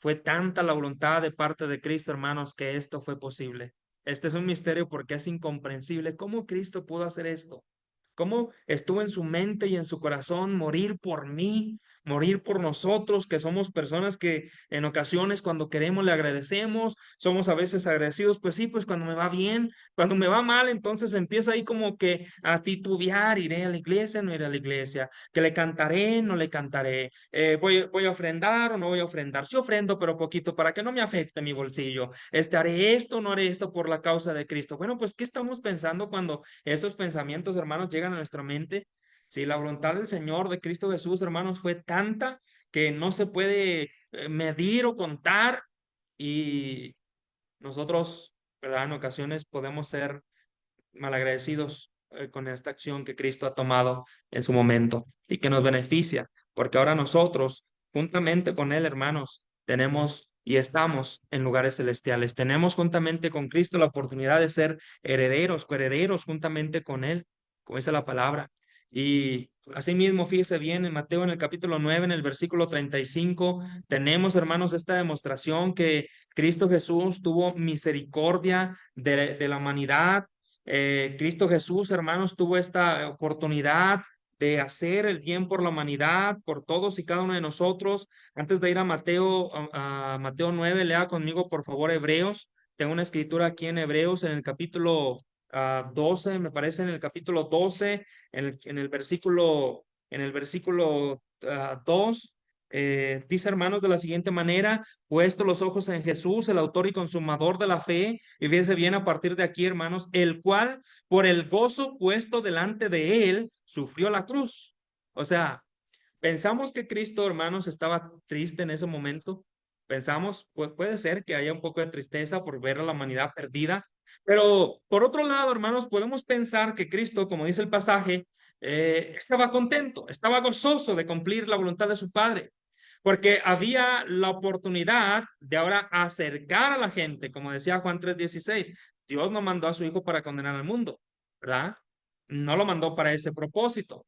Fue tanta la voluntad de parte de Cristo, hermanos, que esto fue posible. Este es un misterio porque es incomprensible. ¿Cómo Cristo pudo hacer esto? ¿Cómo estuvo en su mente y en su corazón morir por mí, morir por nosotros, que somos personas que en ocasiones cuando queremos le agradecemos, somos a veces agradecidos, pues sí, pues cuando me va bien, cuando me va mal, entonces empieza ahí como que a titubear, iré a la iglesia, no iré a la iglesia, que le cantaré, no le cantaré, voy a ofrendar o no voy a ofrendar, sí ofrendo, pero poquito, para que no me afecte mi bolsillo, haré esto, no haré esto por la causa de Cristo. Bueno, pues, ¿qué estamos pensando cuando esos pensamientos, hermanos, llegan a nuestra mente? Si la voluntad del Señor, de Cristo Jesús, hermanos, fue tanta que no se puede medir o contar, y nosotros, ¿verdad? En ocasiones podemos ser malagradecidos con esta acción que Cristo ha tomado en su momento y que nos beneficia, porque ahora nosotros, juntamente con Él, hermanos, tenemos y estamos en lugares celestiales. Tenemos juntamente con Cristo la oportunidad de ser herederos, coherederos juntamente con Él, como dice la palabra. Y asimismo, fíjese bien, en Mateo en el capítulo 9, en el versículo 35, tenemos, hermanos, esta demostración que Cristo Jesús tuvo misericordia de la humanidad. Cristo Jesús, hermanos, tuvo esta oportunidad de hacer el bien por la humanidad, por todos y cada uno de nosotros. Antes de ir a Mateo 9, lea conmigo, por favor, Hebreos. Tengo una escritura aquí en Hebreos, en el capítulo 12, me parece en el capítulo 12, en el versículo 2, dice, hermanos, de la siguiente manera: puesto los ojos en Jesús, el autor y consumador de la fe, y fíjense bien a partir de aquí, hermanos, el cual por el gozo puesto delante de él sufrió la cruz. O sea, pensamos que Cristo, hermanos, estaba triste en ese momento. Pensamos, puede ser que haya un poco de tristeza por ver a la humanidad perdida, pero por otro lado, hermanos, podemos pensar que Cristo, como dice el pasaje, estaba contento, estaba gozoso de cumplir la voluntad de su Padre, porque había la oportunidad de ahora acercar a la gente, como decía Juan 3:16. Dios no mandó a su Hijo para condenar al mundo, ¿verdad? No lo mandó para ese propósito.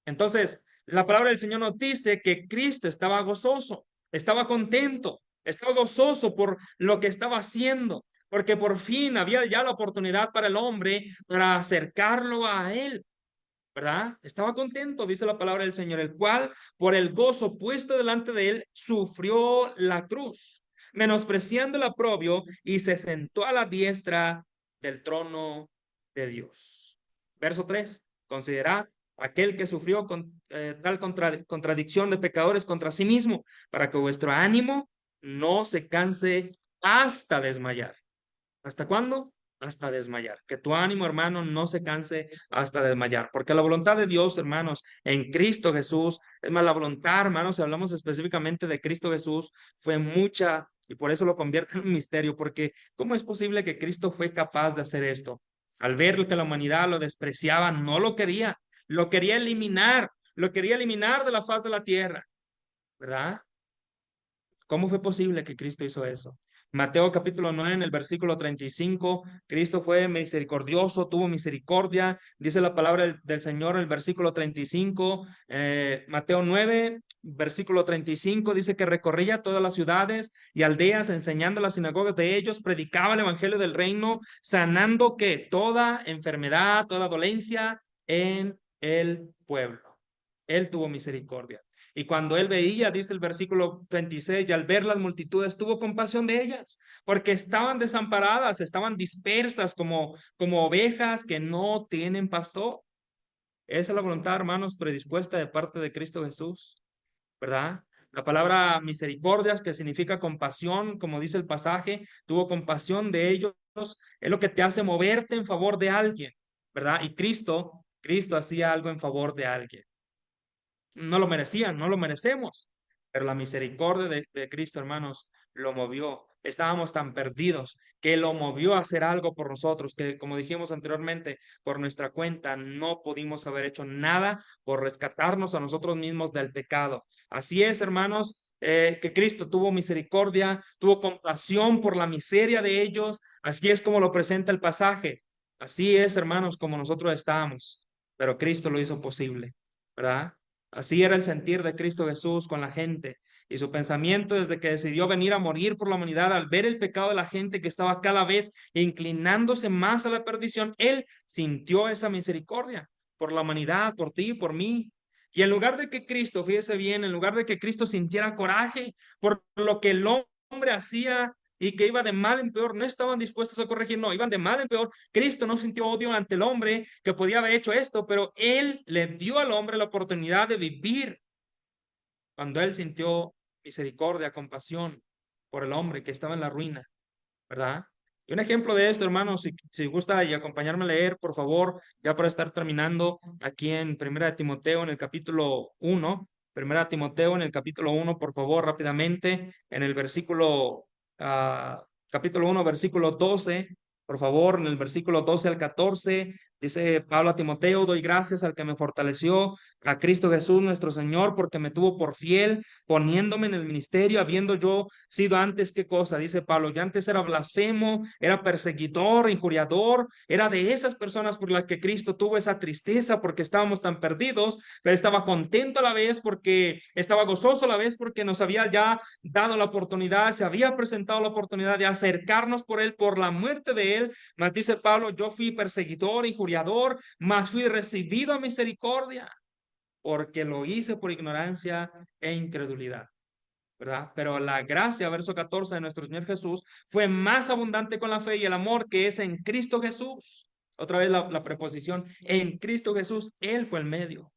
Entonces, la palabra del Señor nos dice que Cristo estaba gozoso, estaba contento, estaba gozoso por lo que estaba haciendo, porque por fin había ya la oportunidad para el hombre para acercarlo a Él, ¿verdad? Estaba contento, dice la palabra del Señor, el cual por el gozo puesto delante de Él sufrió la cruz, menospreciando el oprobio, y se sentó a la diestra del trono de Dios. Verso 3: considerad aquel que sufrió con tal contradicción de pecadores contra sí mismo, para que vuestro ánimo no se canse hasta desmayar. ¿Hasta cuándo? Hasta desmayar. Que tu ánimo, hermano, no se canse hasta desmayar. Porque la voluntad de Dios, hermanos, en Cristo Jesús, es más, la voluntad, hermanos, si hablamos específicamente de Cristo Jesús, fue mucha, y por eso lo convierte en un misterio. Porque ¿cómo es posible que Cristo fue capaz de hacer esto? Al ver que la humanidad lo despreciaba, no lo quería eliminar de la faz de la tierra, ¿verdad? ¿Cómo fue posible que Cristo hizo eso? Mateo capítulo 9, en el versículo 35, Cristo fue misericordioso, tuvo misericordia, dice la palabra del Señor en el versículo 35, Mateo 9, versículo 35, dice que recorría todas las ciudades y aldeas, enseñando las sinagogas de ellos, predicaba el evangelio del reino, sanando que toda enfermedad, toda dolencia en el pueblo. Él tuvo misericordia. Y cuando él veía, dice el versículo 36, y al ver las multitudes tuvo compasión de ellas, porque estaban desamparadas, estaban dispersas como ovejas que no tienen pastor. Esa es la voluntad, hermanos, predispuesta de parte de Cristo Jesús, ¿verdad? La palabra misericordias, que significa compasión, como dice el pasaje, tuvo compasión de ellos, es lo que te hace moverte en favor de alguien, ¿verdad? Y Cristo hacía algo en favor de alguien. No lo merecían, no lo merecemos, pero la misericordia de Cristo, hermanos, lo movió. Estábamos tan perdidos que lo movió a hacer algo por nosotros, que como dijimos anteriormente, por nuestra cuenta no pudimos haber hecho nada por rescatarnos a nosotros mismos del pecado. Así es, hermanos, que Cristo tuvo misericordia, tuvo compasión por la miseria de ellos. Así es como lo presenta el pasaje. Así es, hermanos, como nosotros estábamos, pero Cristo lo hizo posible, ¿verdad? Así era el sentir de Cristo Jesús con la gente, y su pensamiento desde que decidió venir a morir por la humanidad, al ver el pecado de la gente que estaba cada vez inclinándose más a la perdición. Él sintió esa misericordia por la humanidad, por ti, por mí. Y en lugar de que Cristo, fíjese bien, en lugar de que Cristo sintiera coraje por lo que el hombre hacía y que iba de mal en peor, no estaban dispuestos a corregir, no, iban de mal en peor. Cristo no sintió odio ante el hombre que podía haber hecho esto, pero Él le dio al hombre la oportunidad de vivir cuando Él sintió misericordia, compasión por el hombre que estaba en la ruina, ¿verdad? Y un ejemplo de esto, hermanos, si gusta y acompañarme a leer, por favor, ya para estar terminando, aquí en Primera de Timoteo, en el capítulo 1, Primera de Timoteo, en el capítulo 1, por favor, rápidamente, en el versículo, capítulo 1, versículo 12, por favor, en el versículo 12 al 14, dice Pablo a Timoteo: doy gracias al que me fortaleció, a Cristo Jesús nuestro Señor, porque me tuvo por fiel, poniéndome en el ministerio, habiendo yo sido antes, ¿qué cosa? Dice Pablo: yo antes era blasfemo, era perseguidor, injuriador, era de esas personas por las que Cristo tuvo esa tristeza porque estábamos tan perdidos, pero estaba contento a la vez porque estaba gozoso a la vez porque nos había ya dado la oportunidad, se había presentado la oportunidad de acercarnos por Él, por la muerte de Él. Mas dice Pablo: yo fui perseguidor, injuriador, mas fui recibido a misericordia, porque lo hice por ignorancia e incredulidad, ¿verdad? Pero la gracia, verso 14, de nuestro Señor Jesús fue más abundante con la fe y el amor que es en Cristo Jesús. Otra vez la preposición en Cristo Jesús, Él fue el medio.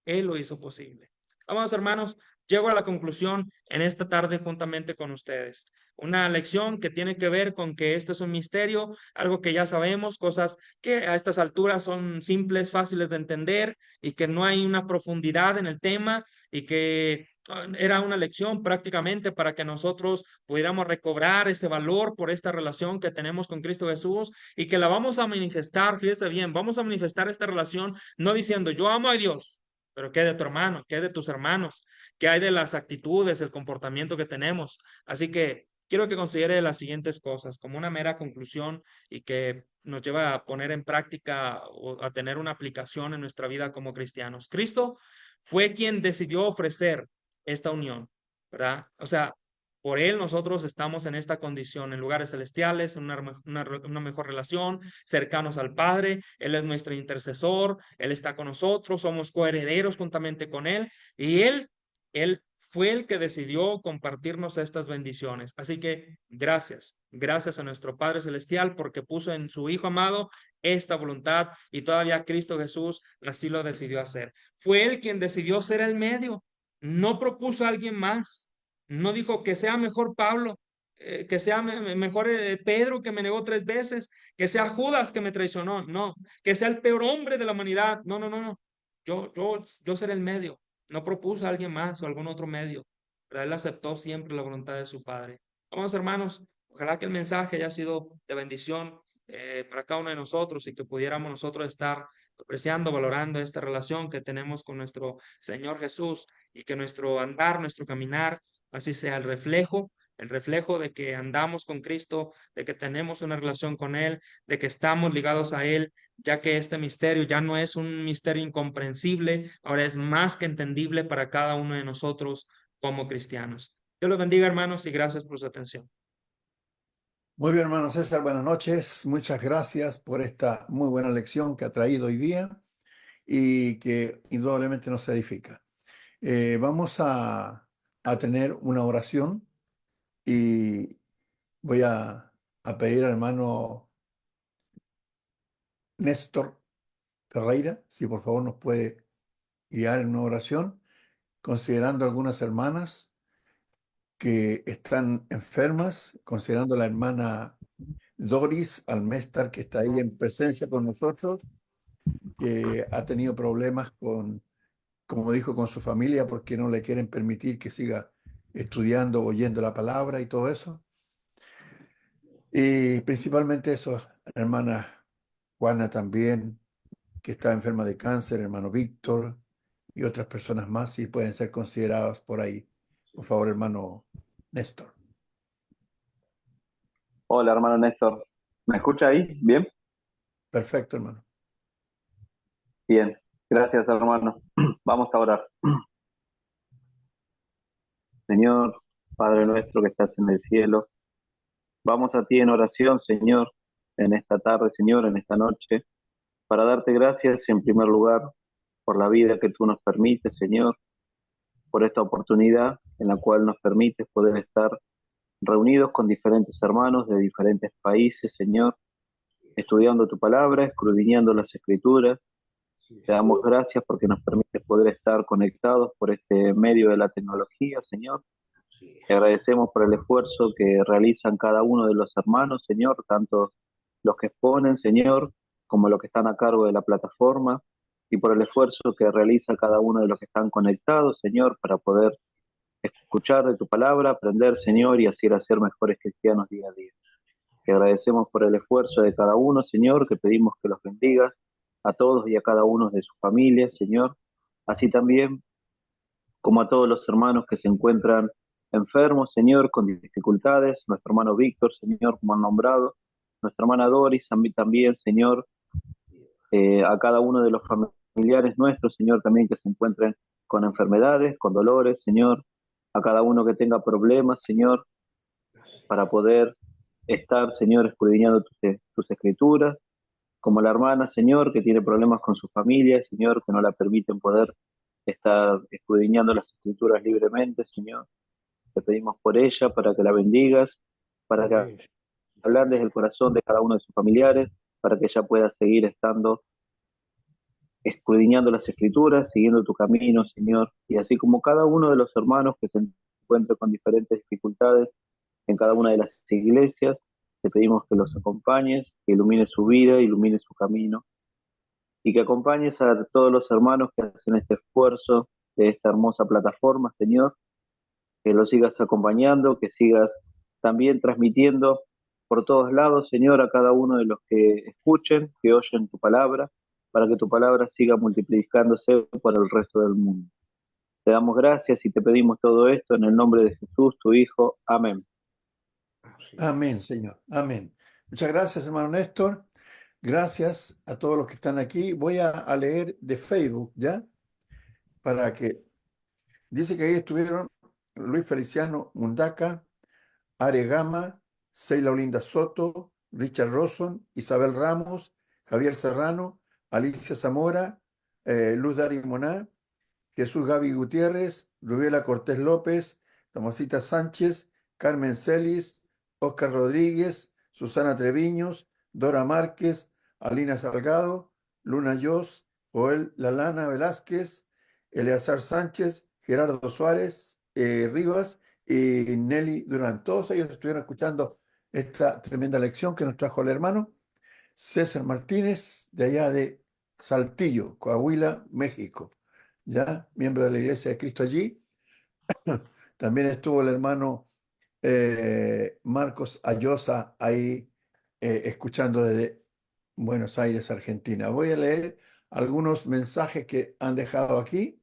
Él lo hizo posible. Vamos, hermanos, llego a la conclusión en esta tarde juntamente con ustedes. Una lección que tiene que ver con que esto es un misterio, algo que ya sabemos, cosas que a estas alturas son simples, fáciles de entender y que no hay una profundidad en el tema y que era una lección prácticamente para que nosotros pudiéramos recobrar ese valor por esta relación que tenemos con Cristo Jesús y que la vamos a manifestar, fíjese bien, vamos a manifestar esta relación no diciendo yo amo a Dios. Pero ¿qué hay de tu hermano? ¿Qué hay de tus hermanos? ¿Qué hay de las actitudes, el comportamiento que tenemos? Así que quiero que considere las siguientes cosas como una mera conclusión y que nos lleva a poner en práctica o a tener una aplicación en nuestra vida como cristianos. Cristo fue quien decidió ofrecer esta unión, ¿verdad? O sea, por Él nosotros estamos en esta condición, en lugares celestiales, en una mejor relación, cercanos al Padre. Él es nuestro intercesor, Él está con nosotros, somos coherederos juntamente con Él y Él fue el que decidió compartirnos estas bendiciones. Así que gracias a nuestro Padre Celestial porque puso en su Hijo amado esta voluntad y todavía Cristo Jesús así lo decidió hacer. Fue Él quien decidió ser el medio, no propuso a alguien más. No dijo que sea mejor Pablo, que sea mejor Pedro que me negó 3 veces, que sea Judas que me traicionó. No, que sea el peor hombre de la humanidad. No, no, no, no. Yo seré el medio. No propuso a alguien más o algún otro medio. Pero él aceptó siempre la voluntad de su Padre. Vamos, hermanos, ojalá que el mensaje haya sido de bendición para cada uno de nosotros y que pudiéramos nosotros estar apreciando, valorando esta relación que tenemos con nuestro Señor Jesús y que nuestro andar, nuestro caminar, así sea el reflejo de que andamos con Cristo, de que tenemos una relación con Él, de que estamos ligados a Él, ya que este misterio ya no es un misterio incomprensible, ahora es más que entendible para cada uno de nosotros como cristianos. Dios los bendiga, hermanos, y gracias por su atención. Muy bien, hermano César, buenas noches. Muchas gracias por esta muy buena lección que ha traído hoy día y que indudablemente nos edifica. Vamos a tener una oración y voy a pedir al hermano Néstor Ferreira, si por favor nos puede guiar en una oración, considerando algunas hermanas que están enfermas, considerando la hermana Doris Almestar, que está ahí en presencia con nosotros, que ha tenido problemas con, como dijo, con su familia porque no le quieren permitir que siga estudiando, oyendo la palabra y todo eso. Y principalmente eso, hermana Juana también, que está enferma de cáncer, hermano Víctor y otras personas más, y pueden ser considerados por ahí. Por favor, hermano Néstor. Hola, hermano Néstor. ¿Me escucha ahí? ¿Bien? Perfecto, hermano. Bien. Gracias, hermano. Vamos a orar. Señor, Padre nuestro que estás en el cielo, vamos a ti en oración, Señor, en esta tarde, Señor, en esta noche, para darte gracias en primer lugar por la vida que tú nos permites, Señor, por esta oportunidad en la cual nos permites poder estar reunidos con diferentes hermanos de diferentes países, Señor, estudiando tu palabra, escudriñando las escrituras. Te damos gracias porque nos permite poder estar conectados por este medio de la tecnología, Señor. Te agradecemos por el esfuerzo que realizan cada uno de los hermanos, Señor, tanto los que exponen, Señor, como los que están a cargo de la plataforma, y por el esfuerzo que realiza cada uno de los que están conectados, Señor, para poder escuchar de tu palabra, aprender, Señor, y así ser mejores cristianos día a día. Te agradecemos por el esfuerzo de cada uno, Señor, que pedimos que los bendigas a todos y a cada uno de sus familias, Señor, así también como a todos los hermanos que se encuentran enfermos, Señor, con dificultades, nuestro hermano Víctor, Señor, como han nombrado, nuestra hermana Doris, también, Señor, a cada uno de los familiares nuestros, Señor, también que se encuentren con enfermedades, con dolores, Señor, a cada uno que tenga problemas, Señor, para poder estar, Señor, escudriñando tus escrituras, como la hermana, Señor, que tiene problemas con su familia, Señor, que no la permiten poder estar escudriñando las escrituras libremente, Señor. Te pedimos por ella, para que la bendigas, para que hablarles del corazón de cada uno de sus familiares, para que ella pueda seguir estando escudriñando las Escrituras, siguiendo tu camino, Señor, y así como cada uno de los hermanos que se encuentra con diferentes dificultades en cada una de las iglesias, te pedimos que los acompañes, que ilumines su vida, ilumines su camino, y que acompañes a todos los hermanos que hacen este esfuerzo de esta hermosa plataforma, Señor, que los sigas acompañando, que sigas también transmitiendo por todos lados, Señor, a cada uno de los que escuchen, que oyen tu palabra, para que tu palabra siga multiplicándose por el resto del mundo. Te damos gracias y te pedimos todo esto en el nombre de Jesús, tu Hijo. Amén. Amén, Señor. Amén. Muchas gracias, hermano Néstor. Gracias a todos los que están aquí. Voy a leer de Facebook, ¿ya? Para que... Dice que ahí estuvieron Luis Feliciano Mundaca, Aregama, Seila Olinda Soto, Richard Rosson, Isabel Ramos, Javier Serrano, Alicia Zamora, Luz Dari Moná, Jesús Gaby Gutiérrez, Rubiela Cortés López, Tomasita Sánchez, Carmen Celis, Oscar Rodríguez, Susana Treviños, Dora Márquez, Alina Salgado, Luna Yos, Joel Lalana Velázquez, Eleazar Sánchez, Gerardo Suárez Rivas y Nelly Durán. Todos ellos estuvieron escuchando esta tremenda lección que nos trajo el hermano César Martínez, de allá de Saltillo, Coahuila, México, ya miembro de la Iglesia de Cristo allí. También estuvo el hermano Marcos Ayosa ahí escuchando desde Buenos Aires, Argentina. Voy a leer algunos mensajes que han dejado aquí.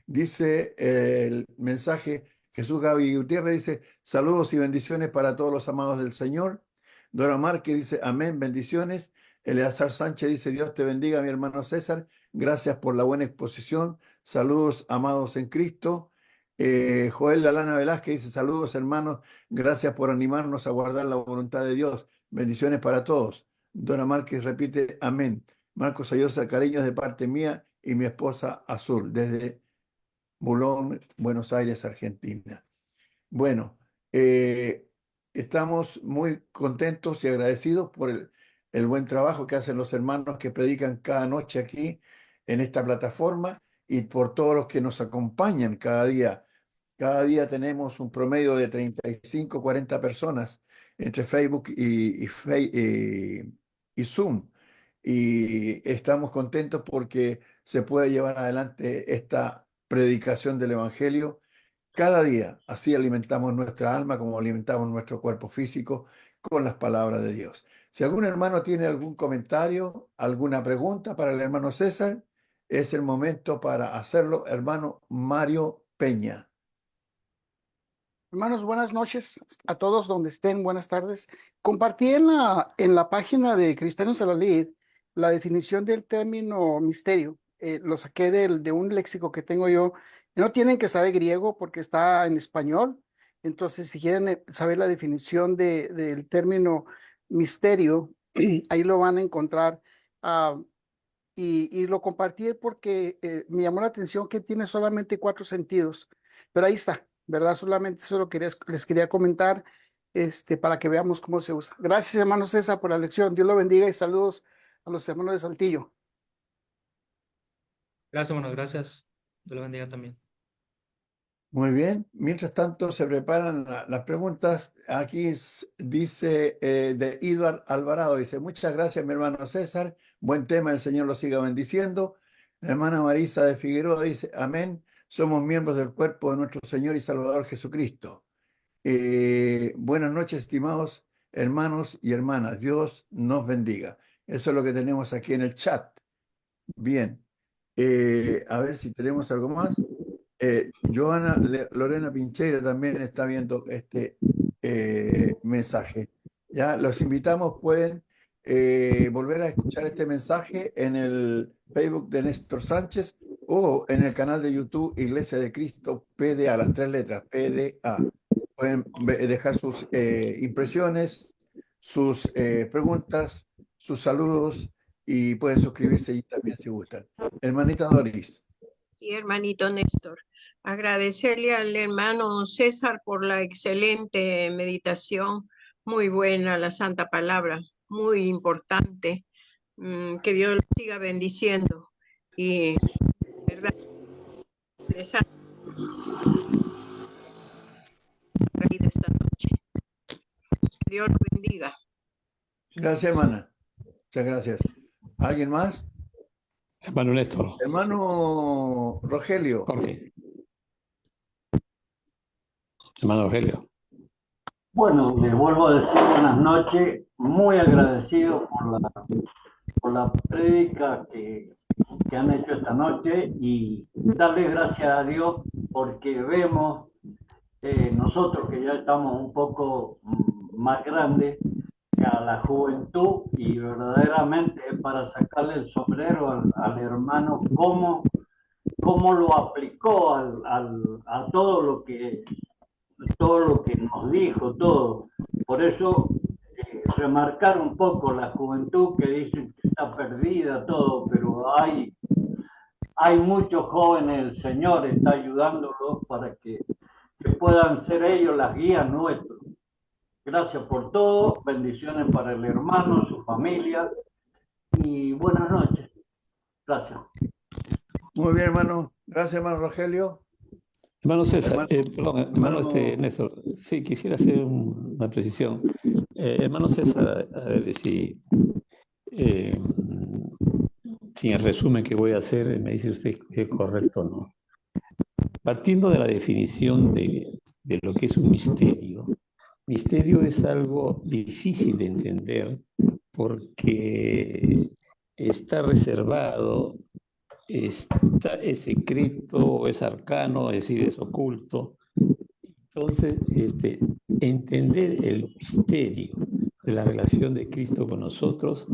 Dice el mensaje, Jesús Gaby Gutiérrez dice, saludos y bendiciones para todos los amados del Señor. Dora Márquez dice, amén, bendiciones. Eleazar Sánchez dice, Dios te bendiga, mi hermano César. Gracias por la buena exposición. Saludos, amados en Cristo. Joel Lalana Velázquez dice, saludos, hermanos. Gracias por animarnos a guardar la voluntad de Dios. Bendiciones para todos. Dora Márquez repite, amén. Marcos Ayosa, cariños de parte mía y mi esposa Azul, desde Bulón, Buenos Aires, Argentina. Bueno, estamos muy contentos y agradecidos por el buen trabajo que hacen los hermanos que predican cada noche aquí en esta plataforma y por todos los que nos acompañan cada día. Cada día tenemos un promedio de 35, 40 personas entre Facebook y Zoom. Y estamos contentos porque se puede llevar adelante esta predicación del Evangelio cada día. Así alimentamos nuestra alma como alimentamos nuestro cuerpo físico con las palabras de Dios. Si algún hermano tiene algún comentario, alguna pregunta para el hermano César, es el momento para hacerlo. Hermano Mario Peña. Hermanos, buenas noches a todos donde estén, buenas tardes. Compartí en la página de Cristianos a la Lid la definición del término misterio. Lo saqué de un léxico que tengo yo. No tienen que saber griego porque está en español. Entonces, si quieren saber la definición del término misterio, ahí lo van a encontrar. Ah, y lo compartí porque me llamó la atención que tiene solamente 4 sentidos, pero ahí está, ¿verdad? Solamente eso les quería comentar, para que veamos cómo se usa. Gracias, hermano César, por la lección. Dios lo bendiga y saludos a los hermanos de Saltillo. Gracias, hermano, gracias. Dios lo bendiga también. Muy bien. Mientras tanto, se preparan las preguntas. Aquí dice de Edward Alvarado, dice, muchas gracias, mi hermano César. Buen tema, el Señor lo siga bendiciendo. La hermana Marisa de Figueroa dice, amén. Somos miembros del cuerpo de nuestro Señor y Salvador Jesucristo. Buenas noches, estimados hermanos y hermanas. Dios nos bendiga. Eso es lo que tenemos aquí en el chat. Bien. A ver si tenemos algo más. Joana Lorena Pincheira también está viendo este mensaje. Ya los invitamos, pueden volver a escuchar este mensaje en el Facebook de Néstor Sánchez o en el canal de YouTube Iglesia de Cristo PDA, las 3 letras, PDA. Pueden dejar sus impresiones, sus preguntas, sus saludos y pueden suscribirse y también si gustan. Hermanita Doris. Sí, hermanito Néstor, agradecerle al hermano César por la excelente meditación, muy buena la Santa Palabra, muy importante. Que Dios los siga bendiciendo y, verdad, les ha traído esta noche. Que Dios los bendiga. Gracias, hermana. Muchas gracias. ¿Alguien más? Hermano Néstor, Hermano Rogelio. Jorge. Hermano Rogelio. Bueno, les vuelvo a decir buenas noches, muy agradecido por la prédica que han hecho esta noche y darle gracias a Dios porque vemos nosotros que ya estamos un poco más grandes a la juventud y verdaderamente es para sacarle el sombrero al hermano cómo lo aplicó a todo lo que nos dijo, todo. Por eso, remarcar un poco la juventud que dicen que está perdida, todo, pero hay muchos jóvenes, el Señor está ayudándolos para que puedan ser ellos las guías nuestras. Gracias por todo, bendiciones para el hermano, su familia y buenas noches. Gracias. Muy bien, hermano. Gracias, hermano Rogelio. Hermano César, Hermano- hermano Néstor, sí, quisiera hacer una precisión. Hermano César, a ver si el resumen que voy a hacer me dice usted que es correcto o no. Partiendo de la definición de lo que es un misterio, misterio es algo difícil de entender porque está reservado, es secreto, es arcano, es decir, es oculto. Entonces, entender el misterio de la relación de Cristo con nosotros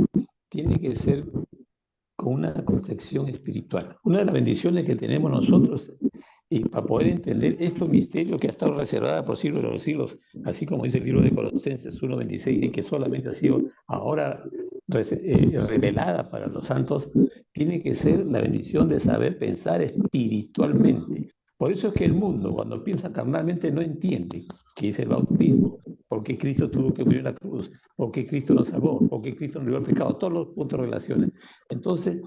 tiene que ser con una concepción espiritual. Una de las bendiciones que tenemos nosotros y para poder entender este misterio que ha estado reservado por siglos de los siglos, así como dice el libro de Colosenses 1:26, y que solamente ha sido ahora revelada para los santos, tiene que ser la bendición de saber pensar espiritualmente. Por eso es que el mundo, cuando piensa carnalmente, no entiende qué es el bautismo, por qué Cristo tuvo que morir en la cruz, por qué Cristo nos salvó, por qué Cristo nos libró del pecado, todos los puntos de relaciones. Entonces,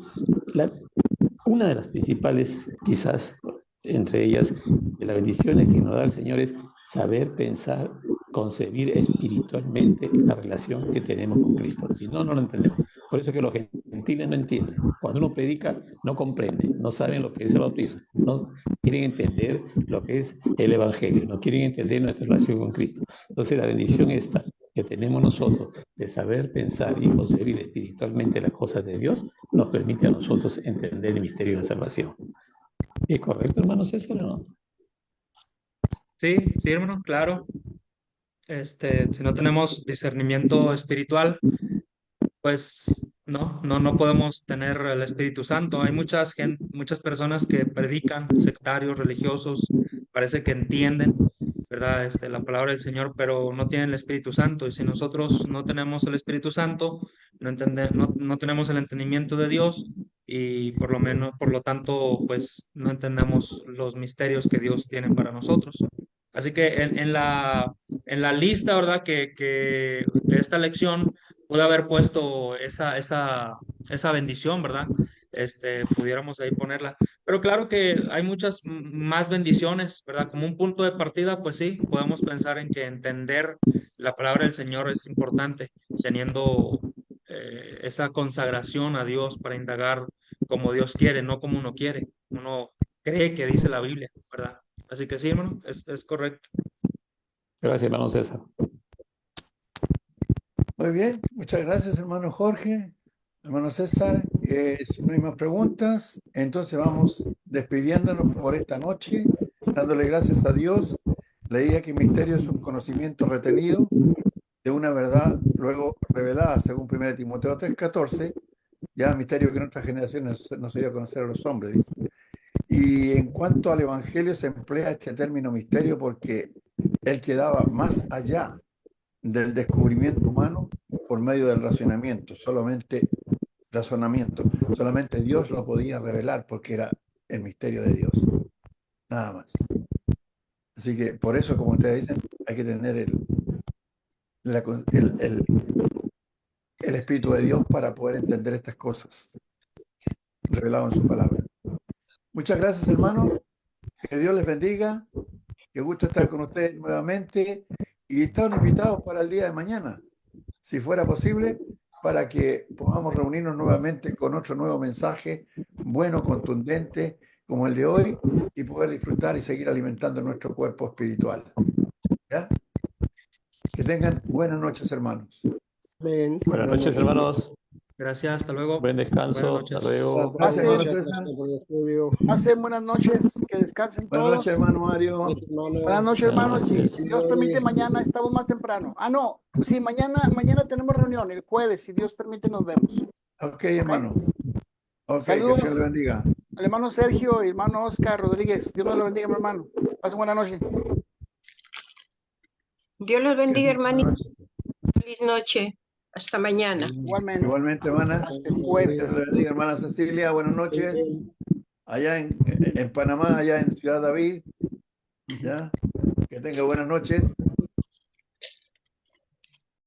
una de las principales, quizás, entre ellas, de las bendiciones que nos da el Señor es saber pensar, concebir espiritualmente la relación que tenemos con Cristo. Si no, no lo entendemos. Por eso es que los gentiles no entienden. Cuando uno predica, no comprenden, no saben lo que es el bautismo, no quieren entender lo que es el Evangelio, no quieren entender nuestra relación con Cristo. Entonces, la bendición esta que tenemos nosotros de saber pensar y concebir espiritualmente las cosas de Dios, nos permite a nosotros entender el misterio de la salvación. ¿Es correcto, hermano César, o no? Sí, sí, hermano, claro. Si no tenemos discernimiento espiritual, pues no podemos tener el Espíritu Santo. Hay muchas personas que predican, sectarios, religiosos, parece que entienden, ¿verdad? La palabra del Señor, pero no tienen el Espíritu Santo. Y si nosotros no tenemos el Espíritu Santo, no tenemos el entendimiento de Dios y por lo tanto, pues no entendemos los misterios que Dios tiene para nosotros. Así que en la lista, ¿verdad? Que de esta lección pude haber puesto esa bendición, ¿verdad? Pudiéramos ahí ponerla. Pero claro que hay muchas más bendiciones, ¿verdad? Como un punto de partida, pues sí, podemos pensar en que entender la palabra del Señor es importante, teniendo esa consagración a Dios para indagar como Dios quiere, no como uno quiere. Uno cree que dice la Biblia, ¿verdad? Así que sí, hermano, es correcto. Gracias, hermano César. Muy bien, muchas gracias, hermano Jorge, hermano César. Si no hay más preguntas, entonces vamos despidiéndonos por esta noche, dándole gracias a Dios. Leía que misterio es un conocimiento retenido de una verdad luego revelada, según 1 Timoteo 3:14, ya misterio que en otras generaciones no se dio a conocer a los hombres, dice. Y en cuanto al Evangelio se emplea este término misterio porque él quedaba más allá del descubrimiento humano por medio del razonamiento, solamente Dios lo podía revelar porque era el misterio de Dios, nada más. Así que por eso, como ustedes dicen, hay que tener el Espíritu de Dios para poder entender estas cosas revelado en su palabra. Muchas gracias, hermanos. Que Dios les bendiga. Qué gusto estar con ustedes nuevamente. Y están invitados para el día de mañana, si fuera posible, para que podamos reunirnos nuevamente con otro nuevo mensaje, bueno, contundente, como el de hoy, y poder disfrutar y seguir alimentando nuestro cuerpo espiritual. ¿Ya? Que tengan buenas noches, hermanos. Amén. Buenas noches, hermanos. Gracias, hasta luego. Buen Buenas descanso. noches. Hasta luego. Gracias, Pase- hermano César. Por el estudio. Pasen buenas noches, que descansen Buenas todos. noches, hermano Mario. Hermano. Buenas noches, hermanos. Buenas Si noches. Dios permite, mañana estamos más temprano. Ah, no, sí, mañana tenemos reunión, el jueves, si Dios permite, nos vemos. Ok, hermano. Ok, que el Saludos. Señor le bendiga. Al hermano Sergio y hermano Oscar Rodríguez, Dios nos lo bendiga, mi hermano. Pasen buena noche. Dios los bendiga, hermanito. Buenas noches. Feliz noche. Hasta mañana. Igualmente. Igualmente, hermana. Hasta el jueves. Dios le bendiga, hermana Cecilia. Buenas noches. Allá en Panamá, allá en Ciudad David. ¿Ya? Que tenga buenas noches.